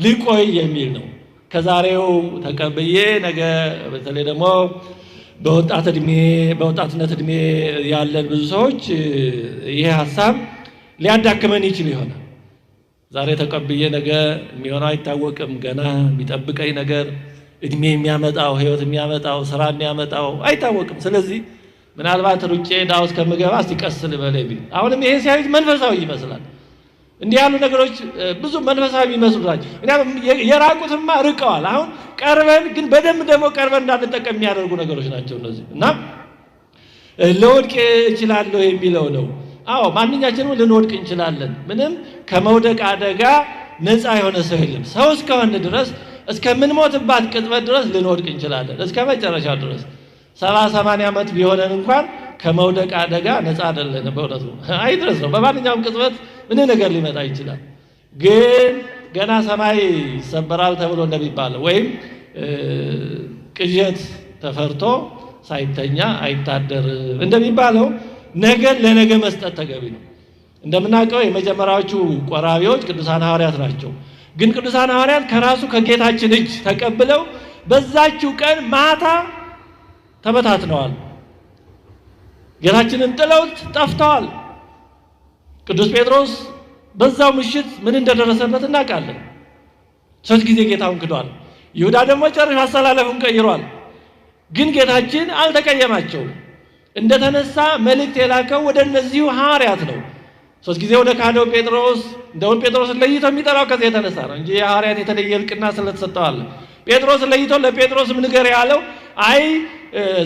ልቆይ የሚል ነው። ከዛሬው ተቀብዬ ነገ በተለይ ደግሞ በወጣትነት እድሜ ያለን ብዙ ሰዎች ይሄ ሐሳብ ሊያዳክመን ይችል ይሆናል። ዛሬ ተቀብዬ ነገ የሚሆነው አይታወቅም። ገና የሚጠብቀኝ ነገር እድሜ የሚያመጣው ሕይወት የሚያመጣው ስራ የሚያመጣው አይታወቅም። ስለዚህ ምናልባት ሩጬ ዳው እስከምገባ እስቲ ልበል ቢል አሁንም ይሄ ሲያዩት መንፈሳዊ ይመስላል። እንዲህ ያሉ ነገሮች ብዙ መንፈሳዊ ይመስላል። የራቁትማ ርቀዋል። አሁን ቀርበን ግን በደንብ ደግሞ ቀርበን እንዳንጠቀም የሚያደርጉ ነገሮች ናቸው እነዚህ። እና ለወድቅ እችላለሁ የሚለው ነው። አዎ ማንኛችንም ልንወድቅ እንችላለን። ምንም ከመውደቅ አደጋ ነፃ የሆነ ሰው የለም። ሰው እስከሆነ ድረስ እስከምንሞትባት ቅጽበት ድረስ ልንወድቅ እንችላለን። እስከ መጨረሻ ድረስ 70-80 ዓመት ቢሆነን እንኳን ከመውደቅ አደጋ ነፃ አይደለን። በእውነቱ አይድረስ ነው። በማንኛውም ቅጽበት ምን ነገር ሊመጣ ይችላል። ግን ገና ሰማይ ይሰበራል ተብሎ እንደሚባለው ወይም ቅዠት ተፈርቶ ሳይተኛ አይታደር እንደሚባለው ነገን ለነገ መስጠት ተገቢ ነው። እንደምናውቀው የመጀመሪያዎቹ ቆራቢዎች ቅዱሳን ሐዋርያት ናቸው። ግን ቅዱሳን ሐዋርያት ከራሱ ከጌታችን እጅ ተቀብለው በዛችው ቀን ማታ ተበታትነዋል። ጌታችንን ጥለውት ጠፍተዋል። ቅዱስ ጴጥሮስ በዛው ምሽት ምን እንደደረሰበት እናውቃለን። 3 ጊዜ ጌታውን ክዷል። ይሁዳ ደግሞ ጨርሶ አሰላለፉን ቀይሯል። ግን ጌታችን አልተቀየማቸውም። እንደተነሳ መልእክት የላከው ወደ እነዚሁ ሐዋርያት ነው። 3 ጊዜ ወደ ካደው ጴጥሮስ እንደውም ጴጥሮስን ለይቶ የሚጠራው ከዚህ የተነሳ ነው እንጂ የሐዋርያት የተለየ እልቅና ስለተሰጠዋል። ጴጥሮስን ለይቶ ለጴጥሮስም ንገር ያለው አይ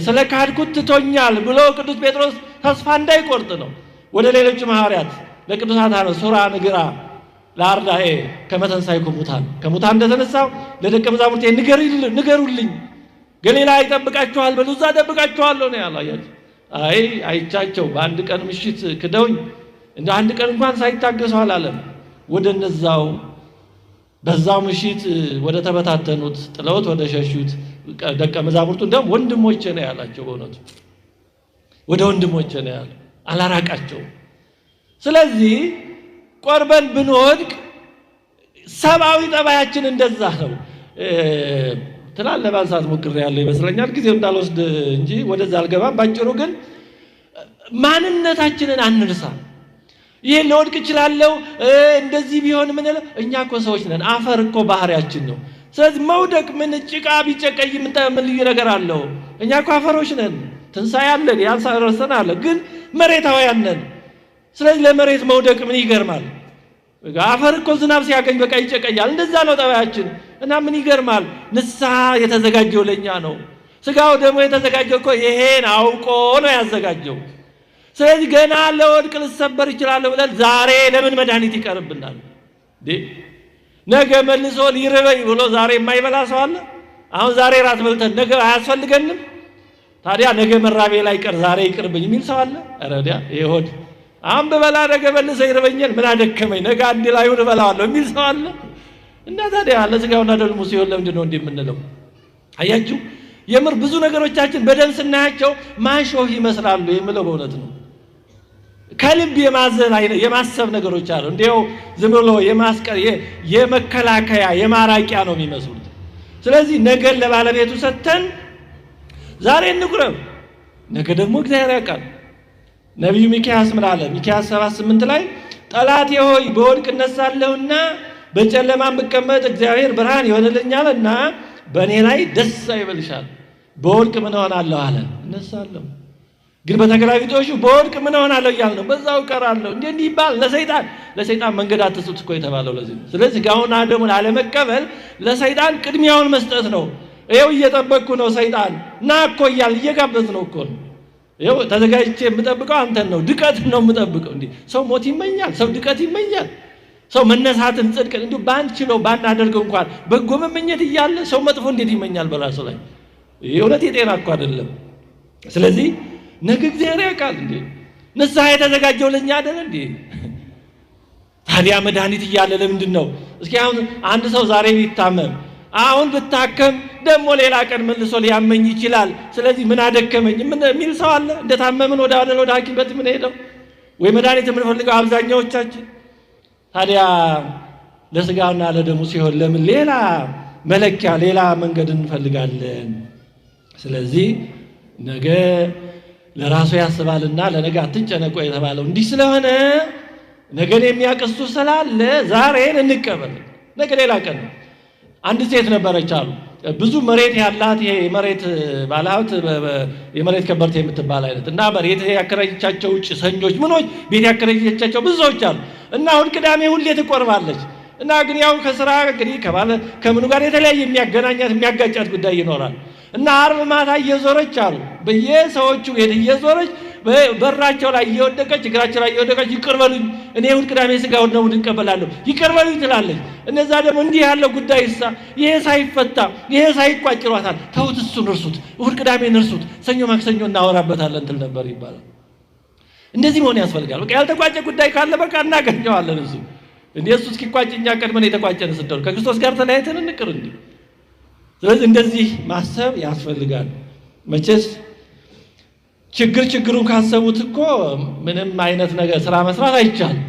ስለ ካድኩት ትቶኛል ብሎ ቅዱስ ጴጥሮስ ተስፋ እንዳይቆርጥ ነው። ወደ ሌሎች ሐዋርያት ለቅዱሳት አነ ሱራ ንግራ ለአርዳኤ ከመተንሳይ ከሙታን እንደተነሳው ለደቀ መዛሙርቴ ንገሩልኝ፣ ገሊላ ይጠብቃችኋል፣ በሉዛ ይጠብቃችኋል ነው ያላያችሁ። አይ አይቻቸው በአንድ ቀን ምሽት ክደውኝ እንደ አንድ ቀን እንኳን ሳይታገሰው አላለም። ወደ እነዛው በዛው ምሽት ወደ ተበታተኑት ጥለውት ወደ ሸሹት ደቀ መዛሙርቱ እንደውም ወንድሞቼ ነው ያላቸው። በእውነቱ ወደ ወንድሞቼ ነው ያለው፣ አላራቃቸው። ስለዚህ ቆርበን ብንወድቅ ሰብአዊ ጠባያችን እንደዛ ነው። ትላል ለማንሳት ሞክሬያለሁ ይመስለኛል፣ ጊዜው እንዳልወስድ እንጂ ወደዛ አልገባም። ባጭሩ ግን ማንነታችንን አንርሳ። ይሄ ለወድቅ እችላለሁ እንደዚህ ቢሆን ምን እለ እኛ እኮ ሰዎች ነን። አፈር እኮ ባህሪያችን ነው። ስለዚህ መውደቅ ምን ጭቃ ቢጨቀይ ምን ልዩ ነገር አለው? እኛ እኮ አፈሮች ነን። ትንሣኤ አለን፣ ያንሳረሰናል፣ ግን መሬታውያን ነን። ስለዚህ ለመሬት መውደቅ ምን ይገርማል? አፈር እኮ ዝናብ ሲያገኝ በቃ ይጨቀያል። እንደዛ ነው ጠባያችን። እና ምን ይገርማል? ንስሐ የተዘጋጀው ለኛ ነው። ስጋው ደግሞ የተዘጋጀው እኮ ይሄን አውቆ ነው ያዘጋጀው። ስለዚህ ገና ለወድቅ ልሰበር ይችላል ብለን ዛሬ ለምን መድኃኒት ይቀርብናል? ነገ መልሶ ሊርበኝ ብሎ ዛሬ የማይበላ ሰው አለ? አሁን ዛሬ ራት በልተን ነገ አያስፈልገንም? ታዲያ ነገ መራቤ ላይ ቀር ዛሬ ይቅርብኝ የሚል ሰው አለ? ረዲያ ይሆድ አሁን በበላ ነገ መልሶ ይርበኛል፣ ምን አደከመኝ፣ ነገ አንድ ላይ ወደ በላዋለሁ የሚል ሰው አለ? እና ታዲያ ለስጋውና ለደሙ ሲሆን ለምንድን ነው እንዲህ የምንለው? አያችሁ፣ የምር ብዙ ነገሮቻችን በደም ስናያቸው ማሾህ ይመስላሉ የምለው በእውነት ነው። ከልብ የማዘን አይነት የማሰብ ነገሮች አሉ። እንዲያው ዝም ብሎ የማስቀር የመከላከያ የማራቂያ ነው የሚመስሉት። ስለዚህ ነገን ለባለቤቱ ሰጥተን ዛሬ እንቁረብ፣ ነገ ደግሞ እግዚአብሔር ያውቃል። ነቢዩ ሚክያስ ምን አለ? ሚክያስ 7:8 ላይ ጠላቴ ሆይ በወድቅ እነሳለሁና በጨለማም ብቀመጥ እግዚአብሔር ብርሃን ይሆንልኛልና በእኔ ላይ ደስ አይበልሻል። በወድቅ ምን ሆናለሁ አለ? እነሳለሁ። ግን በተገላቢጦሹ በወድቅ ምን ሆናለሁ እያለ ነው። በዛው እቀራለሁ። እንዲህ ይባል ለሰይጣን መንገድ አትስጡት እኮ የተባለው ለዚህ ነው። ስለዚህ ጋውና ደሙን አለመቀበል ለሰይጣን ቅድሚያውን መስጠት ነው። ይኸው እየጠበቅኩ ነው ሰይጣን ና እኮ እያል እየጋበዝ ነው እኮ ነው። ይኸው ተዘጋጅቼ የምጠብቀው አንተን ነው። ድቀት ነው የምጠብቀው። እንዲህ ሰው ሞት ይመኛል፣ ሰው ድቀት ይመኛል፣ ሰው መነሳትን ጽድቅን እንዲሁ ባንችለው ባናደርገው እንኳን በጎ መመኘት እያለ ሰው መጥፎ እንዴት ይመኛል በራሱ ላይ? የእውነት የጤና እኮ አይደለም። ስለዚህ ነገ እግዚአብሔር ያውቃል። እንዴ ንስሐ የተዘጋጀው ለኛ አይደል እንዴ? ታዲያ መድኃኒት እያለ ለምንድን ነው? እስኪ አሁን አንድ ሰው ዛሬ ቢታመም አሁን ብታከም ደግሞ ሌላ ቀን መልሶ ሊያመኝ ይችላል። ስለዚህ ምን አደከመኝ ምን የሚል ሰው አለ? እንደታመምን ወደ ሐኪም ቤት ምን ሄደው ወይ መድኃኒት የምንፈልገው አብዛኛዎቻችን። ታዲያ ለስጋውና ለደሙ ሲሆን ለምን ሌላ መለኪያ ሌላ መንገድ እንፈልጋለን? ስለዚህ ነገ ለራሱ ያስባልና ለነገ አትጨነቁ የተባለው እንዲህ ስለሆነ ነገን የሚያቀስቱ ስላለ ዛሬን እንቀበል። ነገ ሌላ ቀን ነው። አንድ ሴት ነበረች አሉ ብዙ መሬት ያላት ይሄ የመሬት ባለሀብት የመሬት ከበርቴ የምትባል አይነት እና መሬት ያከራየቻቸው ጭሰኞች ምኖች ቤት ያከራየቻቸው ብዙ ሰዎች አሉ እና እሑድ ቅዳሜ ሁሌ ትቆርባለች እና ግን ያው ከስራ እንግዲህ ከምኑ ጋር የተለያየ የሚያገናኛት የሚያጋጫት ጉዳይ ይኖራል እና ዓርብ ማታ እየዞረች አሉ በየሰዎቹ ቤት እየዞረች በራቸው ላይ እየወደቀች እግራቸው ላይ እየወደቀች ይቅር በሉኝ እኔ እሑድ ቅዳሜ ስጋውን ነው እንቀበላለሁ ይቅር በሉኝ ትላለች። እነዛ ደግሞ እንዲህ ያለው ጉዳይ ይሄ ሳይፈታ ይሄ ሳይቋጭሯታል ተውት እሱን እርሱት እሑድ ቅዳሜን እርሱት ሰኞ ማክሰኞ እናወራበታለን ትል ነበር ይባላል። እንደዚህ መሆን ያስፈልጋል። በቃ ያልተቋጨ ጉዳይ ካለ በቃ እናገኘዋለን እሱ እንዴ እሱ እስኪቋጭኛ ቀድመን የተቋጨን ስደው ከክርስቶስ ጋር ተለያይተን እንቅር እንዴ። ስለዚህ እንደዚህ ማሰብ ያስፈልጋል። መቼስ ችግሩን ካሰቡት እኮ ምንም አይነት ነገር ስራ መስራት አይቻልም።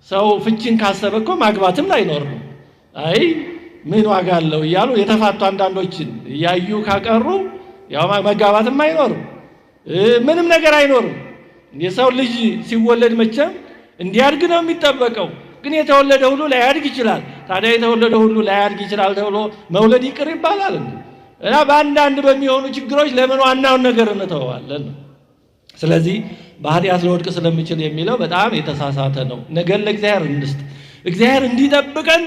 ሰው ፍቺን ካሰበ እኮ ማግባትም ላይኖር ነው። አይ ምን ዋጋ አለው እያሉ የተፋቱ አንዳንዶችን እያዩ ካቀሩ ያው መጋባትም አይኖርም፣ ምንም ነገር አይኖርም። የሰው ልጅ ሲወለድ መቼም እንዲያድግ ነው የሚጠበቀው። ግን የተወለደ ሁሉ ላያድግ ይችላል። ታዲያ የተወለደ ሁሉ ላያድግ ይችላል ተብሎ መውለድ ይቅር ይባላል እና በአንዳንድ በሚሆኑ ችግሮች ለምን ዋናውን ነገር እንተዋለን? ስለዚህ በኃጢአት ለወድቅ ስለሚችል የሚለው በጣም የተሳሳተ ነው። ነገር ለእግዚአብሔር እንስጥ፣ እግዚአብሔር እንዲጠብቀን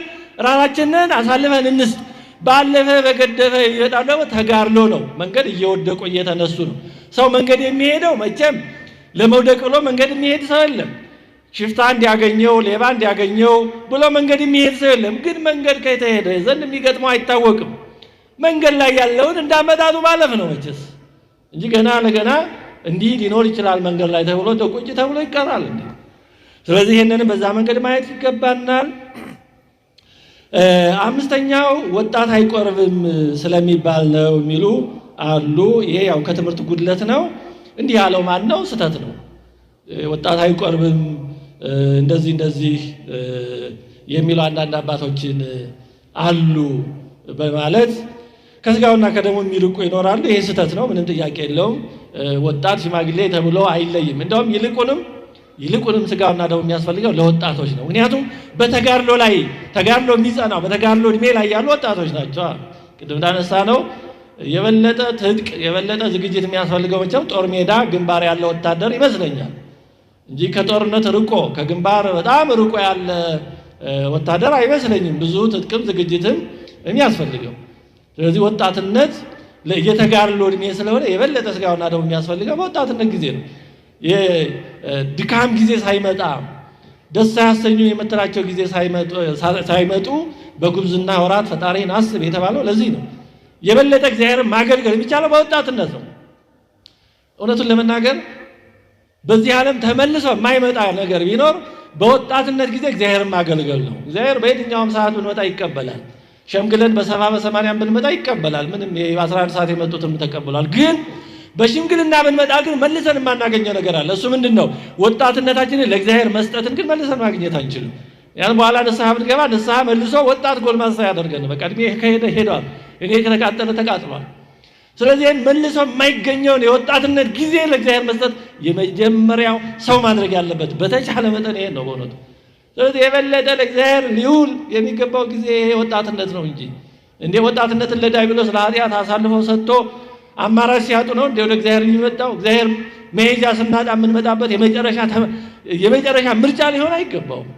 ራሳችንን አሳልፈን እንስጥ። ባለፈ በገደፈ ይወጣል ደግሞ ተጋድሎ ነው። መንገድ እየወደቁ እየተነሱ ነው። ሰው መንገድ የሚሄደው መቼም ለመውደቅ ብሎ መንገድ የሚሄድ ሰው የለም። ሽፍታ እንዲያገኘው ሌባ እንዲያገኘው ብሎ መንገድ የሚሄድ ሰው የለም። ግን መንገድ ከተሄደ ዘንድ የሚገጥመው አይታወቅም። መንገድ ላይ ያለውን እንዳመጣጡ ማለፍ ነው መቼስ እንጂ ገና ለገና እንዲህ ሊኖር ይችላል መንገድ ላይ ተብሎ ቁጭ ተብሎ ይቀራል እንዴ? ስለዚህ ይሄንን በዛ መንገድ ማየት ይገባናል። አምስተኛው ወጣት አይቆርብም ስለሚባል ነው የሚሉ አሉ። ይሄ ያው ከትምህርት ጉድለት ነው። እንዲህ ያለው ማን ነው? ስተት ነው። ወጣት አይቆርብም እንደዚህ የሚሉ አንዳንድ አባቶችን አሉ በማለት ከስጋውና ከደሙ የሚርቁ ይኖራሉ። ይሄ ስተት ነው፣ ምንም ጥያቄ የለውም። ወጣት ሽማግሌ ተብሎ አይለይም። እንደውም ይልቁንም ስጋውና ደሙ የሚያስፈልገው ለወጣቶች ነው። ምክንያቱም በተጋድሎ ላይ ተጋድሎ የሚጸናው በተጋድሎ እድሜ ላይ ያሉ ወጣቶች ናቸው። ቅድም እንዳነሳ ነው የበለጠ ትጥቅ የበለጠ ዝግጅት የሚያስፈልገው መቼም ጦር ሜዳ ግንባር ያለ ወታደር ይመስለኛል እንጂ ከጦርነት ርቆ ከግንባር በጣም ርቆ ያለ ወታደር አይመስለኝም ብዙ ትጥቅም ዝግጅትም የሚያስፈልገው። ስለዚህ ወጣትነት የተጋድሎ እድሜ ስለሆነ የበለጠ ስጋውና ደሙ የሚያስፈልገው በወጣትነት ጊዜ ነው። የድካም ጊዜ ሳይመጣ ደስ ያሰኙ የምትላቸው ጊዜ ሳይመጡ በጉብዝና ወራት ፈጣሪን አስብ የተባለው ለዚህ ነው። የበለጠ እግዚአብሔርን ማገልገል የሚቻለው በወጣትነት ነው። እውነቱን ለመናገር በዚህ ዓለም ተመልሶ የማይመጣ ነገር ቢኖር በወጣትነት ጊዜ እግዚአብሔርን ማገልገል ነው። እግዚአብሔር በየትኛውም ሰዓት ብንመጣ ይቀበላል። ሸምግለን በ70 በ80 ብንመጣ ይቀበላል። ምንም በ11 ሰዓት የመጡትን ተቀብሏል። ግን በሽምግልና ብንመጣ ግን መልሰን የማናገኘው ነገር አለ። እሱ ምንድነው? ወጣትነታችንን ለእግዚአብሔር መስጠትን ግን መልሰን ማግኘት አንችልም። ያን በኋላ ንስሐ ብንገባ ንስሐ መልሶ ወጣት ጎልማሳ ያደርገን። በቃ እድሜ ከሄደ ሄዷል፣ እኔ ከተቃጠለ ተቃጥሏል። ስለዚህ መልሶ የማይገኘውን የወጣትነት ጊዜ ለእግዚአብሔር መስጠት የመጀመሪያው ሰው ማድረግ ያለበት በተቻለ መጠን ይሄን ነው በእውነቱ። ስለዚህ የበለጠ ለእግዚአብሔር ሊውል የሚገባው ጊዜ ወጣትነት ነው እንጂ እንደ ወጣትነትን ለዲያብሎስ ለኃጢአት አሳልፎ ሰጥቶ አማራጭ ሲያጡ ነው እንደ ወደ እግዚአብሔር የሚመጣው። እግዚአብሔር መሄጃ ስናጣ የምንመጣበት የመጨረሻ ምርጫ ሊሆን አይገባውም።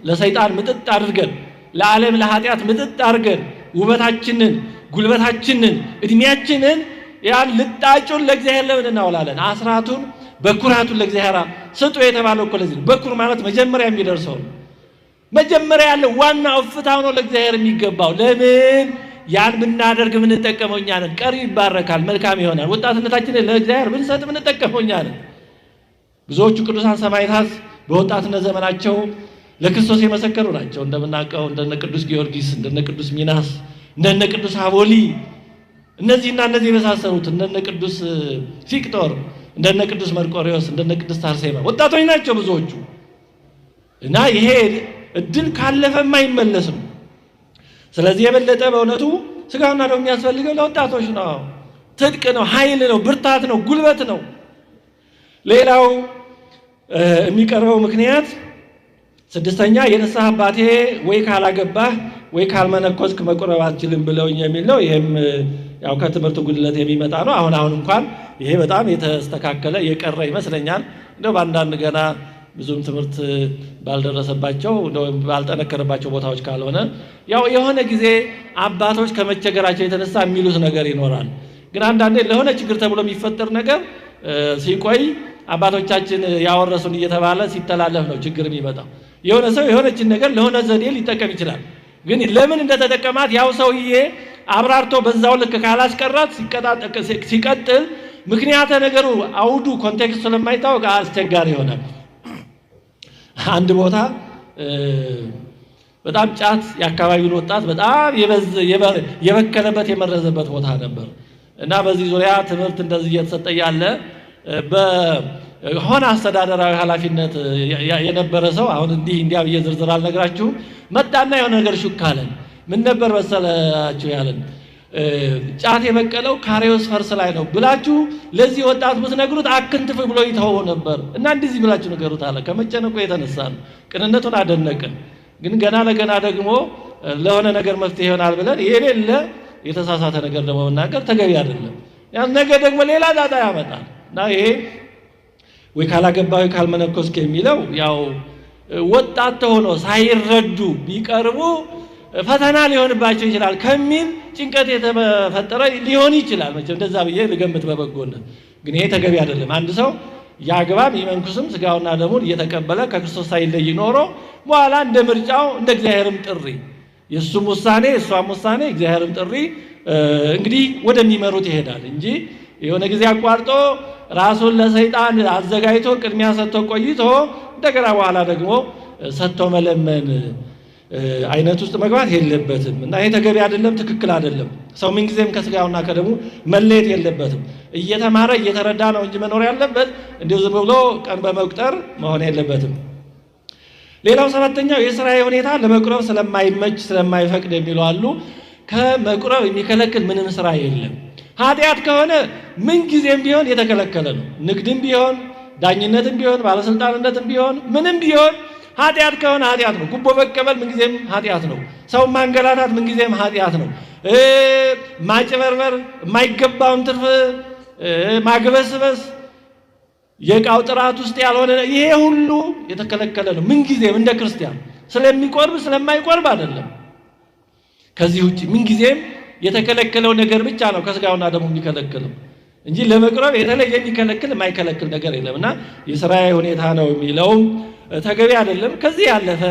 ለሰይጣን ምጥጥ አድርገን ለዓለም ለኃጢአት ምጥጥ አድርገን ውበታችንን ጉልበታችንን እድሜያችንን ያን ልጣጩን ለእግዚአብሔር ለምን እናውላለን? አስራቱን በኩራቱን ለእግዚአብሔር ስጡ የተባለው እኮ ለዚህ ነው። በኩር ማለት መጀመሪያ የሚደርሰው መጀመሪያ ያለው ዋና እፍታው ነው ለእግዚአብሔር የሚገባው። ለምን ያን ብናደርግ የምንጠቀመው እኛ ነን። ቀሪ ይባረካል፣ መልካም ይሆናል። ወጣትነታችንን ለእግዚአብሔር ብንሰጥ የምንጠቀመው እኛ ነን። ብዙዎቹ ቅዱሳን ሰማዕታት በወጣትነት ዘመናቸው ለክርስቶስ የመሰከሩ ናቸው። እንደምናውቀው እንደነ ቅዱስ ጊዮርጊስ፣ እንደነ ቅዱስ ሚናስ፣ እንደነ ቅዱስ አቦሊ እነዚህና እነዚህ የመሳሰሉት እንደነ ቅዱስ ፊቅጦር፣ እንደነ ቅዱስ መርቆሬዎስ፣ እንደነ ቅዱስ አርሴማ ወጣቶች ናቸው ብዙዎቹ። እና ይሄ እድል ካለፈም አይመለስም። ስለዚህ የበለጠ በእውነቱ ስጋውና ደሙ የሚያስፈልገው ለወጣቶች ነው። ትጥቅ ነው፣ ኃይል ነው፣ ብርታት ነው፣ ጉልበት ነው። ሌላው የሚቀርበው ምክንያት ስድስተኛ የንስሐ አባቴ ወይ ካላገባህ ወይ ካልመነኮስክ መቁረብ አትችልም ብለውኝ የሚል ነው። ይሄም ያው ከትምህርት ጉድለት የሚመጣ ነው። አሁን እንኳን ይሄ በጣም የተስተካከለ የቀረ ይመስለኛል። እንደው በአንዳንድ ገና ብዙም ትምህርት ባልደረሰባቸው ባልጠነከረባቸው ቦታዎች ካልሆነ ያው የሆነ ጊዜ አባቶች ከመቸገራቸው የተነሳ የሚሉት ነገር ይኖራል። ግን አንዳንዴ ለሆነ ችግር ተብሎ የሚፈጠር ነገር ሲቆይ አባቶቻችን ያወረሱን እየተባለ ሲተላለፍ ነው ችግር የሚመጣው። የሆነ ሰው የሆነችን ነገር ለሆነ ዘዴ ሊጠቀም ይችላል። ግን ለምን እንደተጠቀማት ያው ሰውዬ አብራርቶ በዛው ልክ ካላስቀራት ሲቀጥል ምክንያተ ነገሩ አውዱ ኮንቴክስት ስለማይታወቅ አስቸጋሪ ይሆናል። አንድ ቦታ በጣም ጫት የአካባቢውን ወጣት በጣም የበከለበት የመረዘበት ቦታ ነበር እና በዚህ ዙሪያ ትምህርት እንደዚህ እየተሰጠ ያለ በሆነ አስተዳደራዊ ኃላፊነት የነበረ ሰው አሁን እንዲያ ብዬ ዝርዝር አልነግራችሁም። መጣና የሆነ ነገር ሹክ አለን። ምን ነበር መሰላችሁ ያለን? ጫት የበቀለው ካሬዎስ ፈርስ ላይ ነው ብላችሁ ለዚህ ወጣት ብትነግሩት አክንትፍ ብሎ ይተው ነበር እና እንደዚህ ብላችሁ ንገሩት አለ። ከመጨነቁ የተነሳ ነው። ቅንነቱን አደነቅን። ግን ገና ለገና ደግሞ ለሆነ ነገር መፍትሄ ይሆናል ብለን የሌለ የተሳሳተ ነገር ደግሞ መናገር ተገቢ አይደለም። ያን ነገር ደግሞ ሌላ ዳታ ያመጣል እና ይሄ ወይ ካላገባ ወይ ካልመነኮስክ የሚለው ያው ወጣት ሆኖ ሳይረዱ ቢቀርቡ ፈተና ሊሆንባቸው ይችላል ከሚል ጭንቀት የተፈጠረ ሊሆን ይችላል። መቼም እንደዛ ብዬ ልገምት በበጎነት። ግን ይሄ ተገቢ አይደለም። አንድ ሰው ያግባም ይመንኩስም ሥጋውና ደሙን እየተቀበለ ከክርስቶስ ሳይለይ ኖሮ በኋላ እንደ ምርጫው እንደ እግዚአብሔርም ጥሪ የእሱም ውሳኔ የእሷም ውሳኔ እግዚአብሔርም ጥሪ እንግዲህ ወደሚመሩት ይሄዳል እንጂ የሆነ ጊዜ አቋርጦ ራሱን ለሰይጣን አዘጋጅቶ ቅድሚያ ሰጥቶ ቆይቶ እንደገና በኋላ ደግሞ ሰጥቶ መለመን አይነት ውስጥ መግባት የለበትም እና ይሄ ተገቢ አይደለም፣ ትክክል አይደለም። ሰው ምንጊዜም ከሥጋውና ከደሙ መለየት የለበትም። እየተማረ እየተረዳ ነው እንጂ መኖር ያለበት እንዲሁ ዝም ብሎ ቀን በመቁጠር መሆን የለበትም። ሌላው ሰባተኛው የሥራዬ ሁኔታ ለመቁረብ ስለማይመች ስለማይፈቅድ የሚሉ አሉ። ከመቁረብ የሚከለክል ምንም ስራ የለም። ኃጢአት ከሆነ ምንጊዜም ቢሆን የተከለከለ ነው። ንግድም ቢሆን ዳኝነትም ቢሆን ባለስልጣንነትም ቢሆን ምንም ቢሆን ኃጢአት ከሆነ ኃጢአት ነው። ጉቦ መቀበል ምንጊዜም ኃጢአት ነው። ሰው ማንገላታት ምንጊዜም ኃጢአት ነው። ማጭበርበር፣ የማይገባውን ትርፍ ማግበስበስ፣ የዕቃው ጥራት ውስጥ ያልሆነ ይሄ ሁሉ የተከለከለ ነው። ምንጊዜም እንደ ክርስቲያን ስለሚቆርብ ስለማይቆርብ አይደለም። ከዚህ ውጪ ምንጊዜም የተከለከለው ነገር ብቻ ነው ከሥጋውና ደሙ የሚከለክለው እንጂ ለመቁረብ የተለየ የሚከለክል የማይከለክል ነገር የለምና የሥራዬ ሁኔታ ነው የሚለው ተገቢ አይደለም። ከዚህ ያለፈ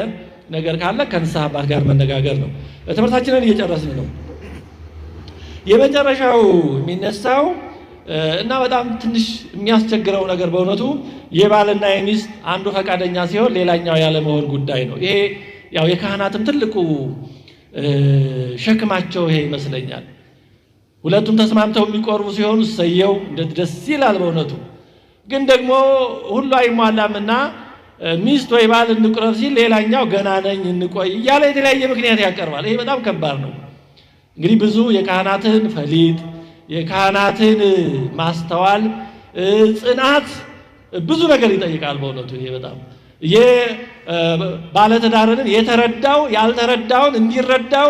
ነገር ካለ ከንስሐ አባት ጋር መነጋገር ነው። ትምህርታችንን እየጨረስን ነው። የመጨረሻው የሚነሳው እና በጣም ትንሽ የሚያስቸግረው ነገር በእውነቱ የባልና የሚስት አንዱ ፈቃደኛ ሲሆን ሌላኛው ያለመሆን ጉዳይ ነው። ይሄ ያው የካህናትም ትልቁ ሸክማቸው ይሄ ይመስለኛል። ሁለቱም ተስማምተው የሚቆርቡ ሲሆኑ ሰየው እንዴት ደስ ይላል በእውነቱ። ግን ደግሞ ሁሉ አይሟላምና ሚስት ወይ ባል እንቁረብ ሲል ሌላኛው ገና ነኝ እንቆይ እያለ የተለያየ ምክንያት ያቀርባል። ይሄ በጣም ከባድ ነው። እንግዲህ ብዙ የካህናትን ፈሊጥ የካህናትን ማስተዋል ጽናት ብዙ ነገር ይጠይቃል በእውነቱ። ይሄ በጣም የባለትዳርን የተረዳው ያልተረዳውን እንዲረዳው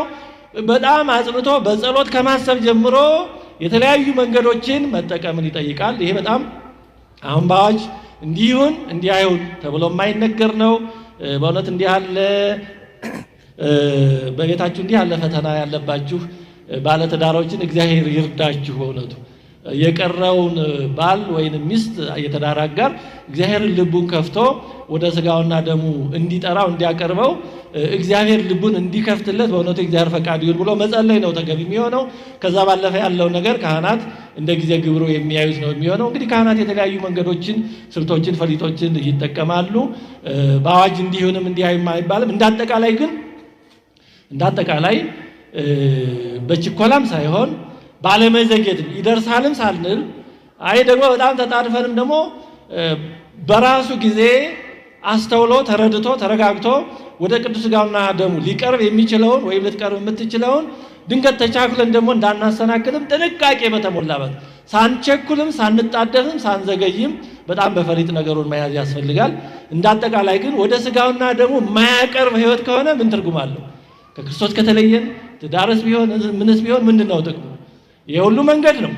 በጣም አጽንቶ በጸሎት ከማሰብ ጀምሮ የተለያዩ መንገዶችን መጠቀምን ይጠይቃል። ይሄ በጣም አሁን በአዋጅ እንዲሁን እንዲያዩን ተብሎ የማይነገር ነው። በእውነት እንዲህ ያለ በቤታችሁ እንዲህ ያለ ፈተና ያለባችሁ ባለትዳሮችን እግዚአብሔር ይርዳችሁ። በእውነቱ የቀረውን ባል ወይንም ሚስት የተዳር አጋር እግዚአብሔር ልቡን ከፍቶ ወደ ሥጋውና ደሙ እንዲጠራው እንዲያቀርበው እግዚአብሔር ልቡን እንዲከፍትለት በእውነቱ እግዚአብሔር ፈቃድ ይሁን ብሎ መጸለይ ነው ተገቢ የሚሆነው። ከዛ ባለፈ ያለው ነገር ካህናት እንደ ጊዜ ግብሩ የሚያዩት ነው የሚሆነው። እንግዲህ ካህናት የተለያዩ መንገዶችን፣ ስልቶችን፣ ፈሊጦችን ይጠቀማሉ። በአዋጅ እንዲሁንም እንዲያዩም አይባልም። እንዳጠቃላይ በችኮላም ሳይሆን ባለመዘግየትም ይደርሳልም ሳንል አይ ደግሞ በጣም ተጣድፈንም ደግሞ በራሱ ጊዜ አስተውሎ ተረድቶ ተረጋግቶ ወደ ቅዱስ ሥጋውና ደሙ ሊቀርብ የሚችለውን ወይም ልትቀርብ የምትችለውን ድንገት ተቻክለን ደግሞ እንዳናሰናክልም ጥንቃቄ በተሞላበት ሳንቸኩልም ሳንጣደፍም ሳንዘገይም በጣም በፈሊጥ ነገሩን መያዝ ያስፈልጋል። እንዳጠቃላይ ግን ወደ ሥጋውና ደሙ የማያቀርብ ሕይወት ከሆነ ምን ትርጉም አለው? ከክርስቶስ ከተለየን ትዳርስ ቢሆን ምንስ ቢሆን ምንድን ነው ጥቅሙ? ይህ ሁሉ መንገድ ነው፣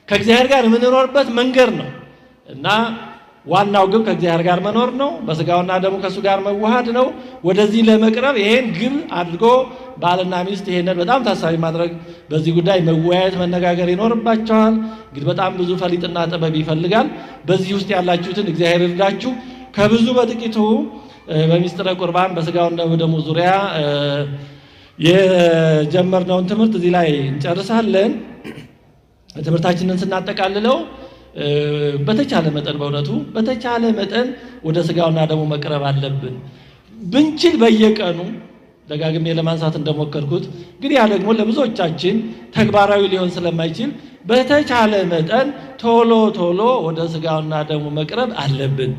ከእግዚአብሔር ጋር የምንኖርበት መንገድ ነው እና ዋናው ግን ከእግዚአብሔር ጋር መኖር ነው። በሥጋውና ደሙ ከእሱ ጋር መዋሃድ ነው። ወደዚህ ለመቅረብ ይሄን ግብ አድርጎ ባልና ሚስት ይሄንን በጣም ታሳቢ ማድረግ በዚህ ጉዳይ መወያየት መነጋገር ይኖርባቸዋል። እንግዲህ በጣም ብዙ ፈሊጥና ጥበብ ይፈልጋል። በዚህ ውስጥ ያላችሁትን እግዚአብሔር ይርዳችሁ። ከብዙ በጥቂቱ በሚስጥረ ቁርባን በሥጋውና በደሙ ዙሪያ የጀመርነውን ትምህርት እዚህ ላይ እንጨርሳለን። ትምህርታችንን ስናጠቃልለው በተቻለ መጠን በእውነቱ በተቻለ መጠን ወደ ሥጋውና ደሙ መቅረብ አለብን። ብንችል በየቀኑ ደጋግሜ ለማንሳት እንደሞከርኩት ግን ያ ደግሞ ለብዙዎቻችን ተግባራዊ ሊሆን ስለማይችል በተቻለ መጠን ቶሎ ቶሎ ወደ ሥጋውና ደሙ መቅረብ አለብን።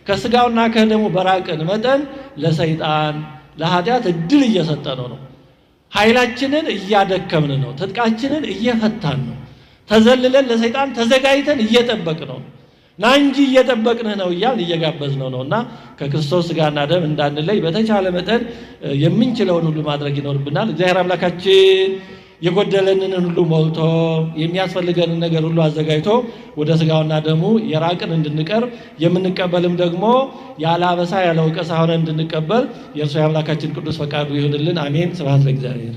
ከሥጋውና ከደሙ በራቅን መጠን ለሰይጣን ለኃጢአት እድል እየሰጠነው ነው። ኃይላችንን እያደከምን ነው። ትጥቃችንን እየፈታን ነው። ተዘልለን ለሰይጣን ተዘጋጅተን እየጠበቅነው ና እንጂ እየጠበቅንህ ነው እያልን እየጋበዝነው ነውና ከክርስቶስ ሥጋና ደም እንዳንለይ በተቻለ መጠን የምንችለውን ሁሉ ማድረግ ይኖርብናል። እግዚአብሔር አምላካችን የጎደለንን ሁሉ ሞልቶ የሚያስፈልገንን ነገር ሁሉ አዘጋጅቶ ወደ ሥጋውና ደሙ የራቅን እንድንቀርብ የምንቀበልም ደግሞ ያለ አበሳ ያለ ወቀሳ ሆነን እንድንቀበል የእርሱ የአምላካችን ቅዱስ ፈቃዱ ይሁንልን። አሜን። ስብሐት ለእግዚአብሔር።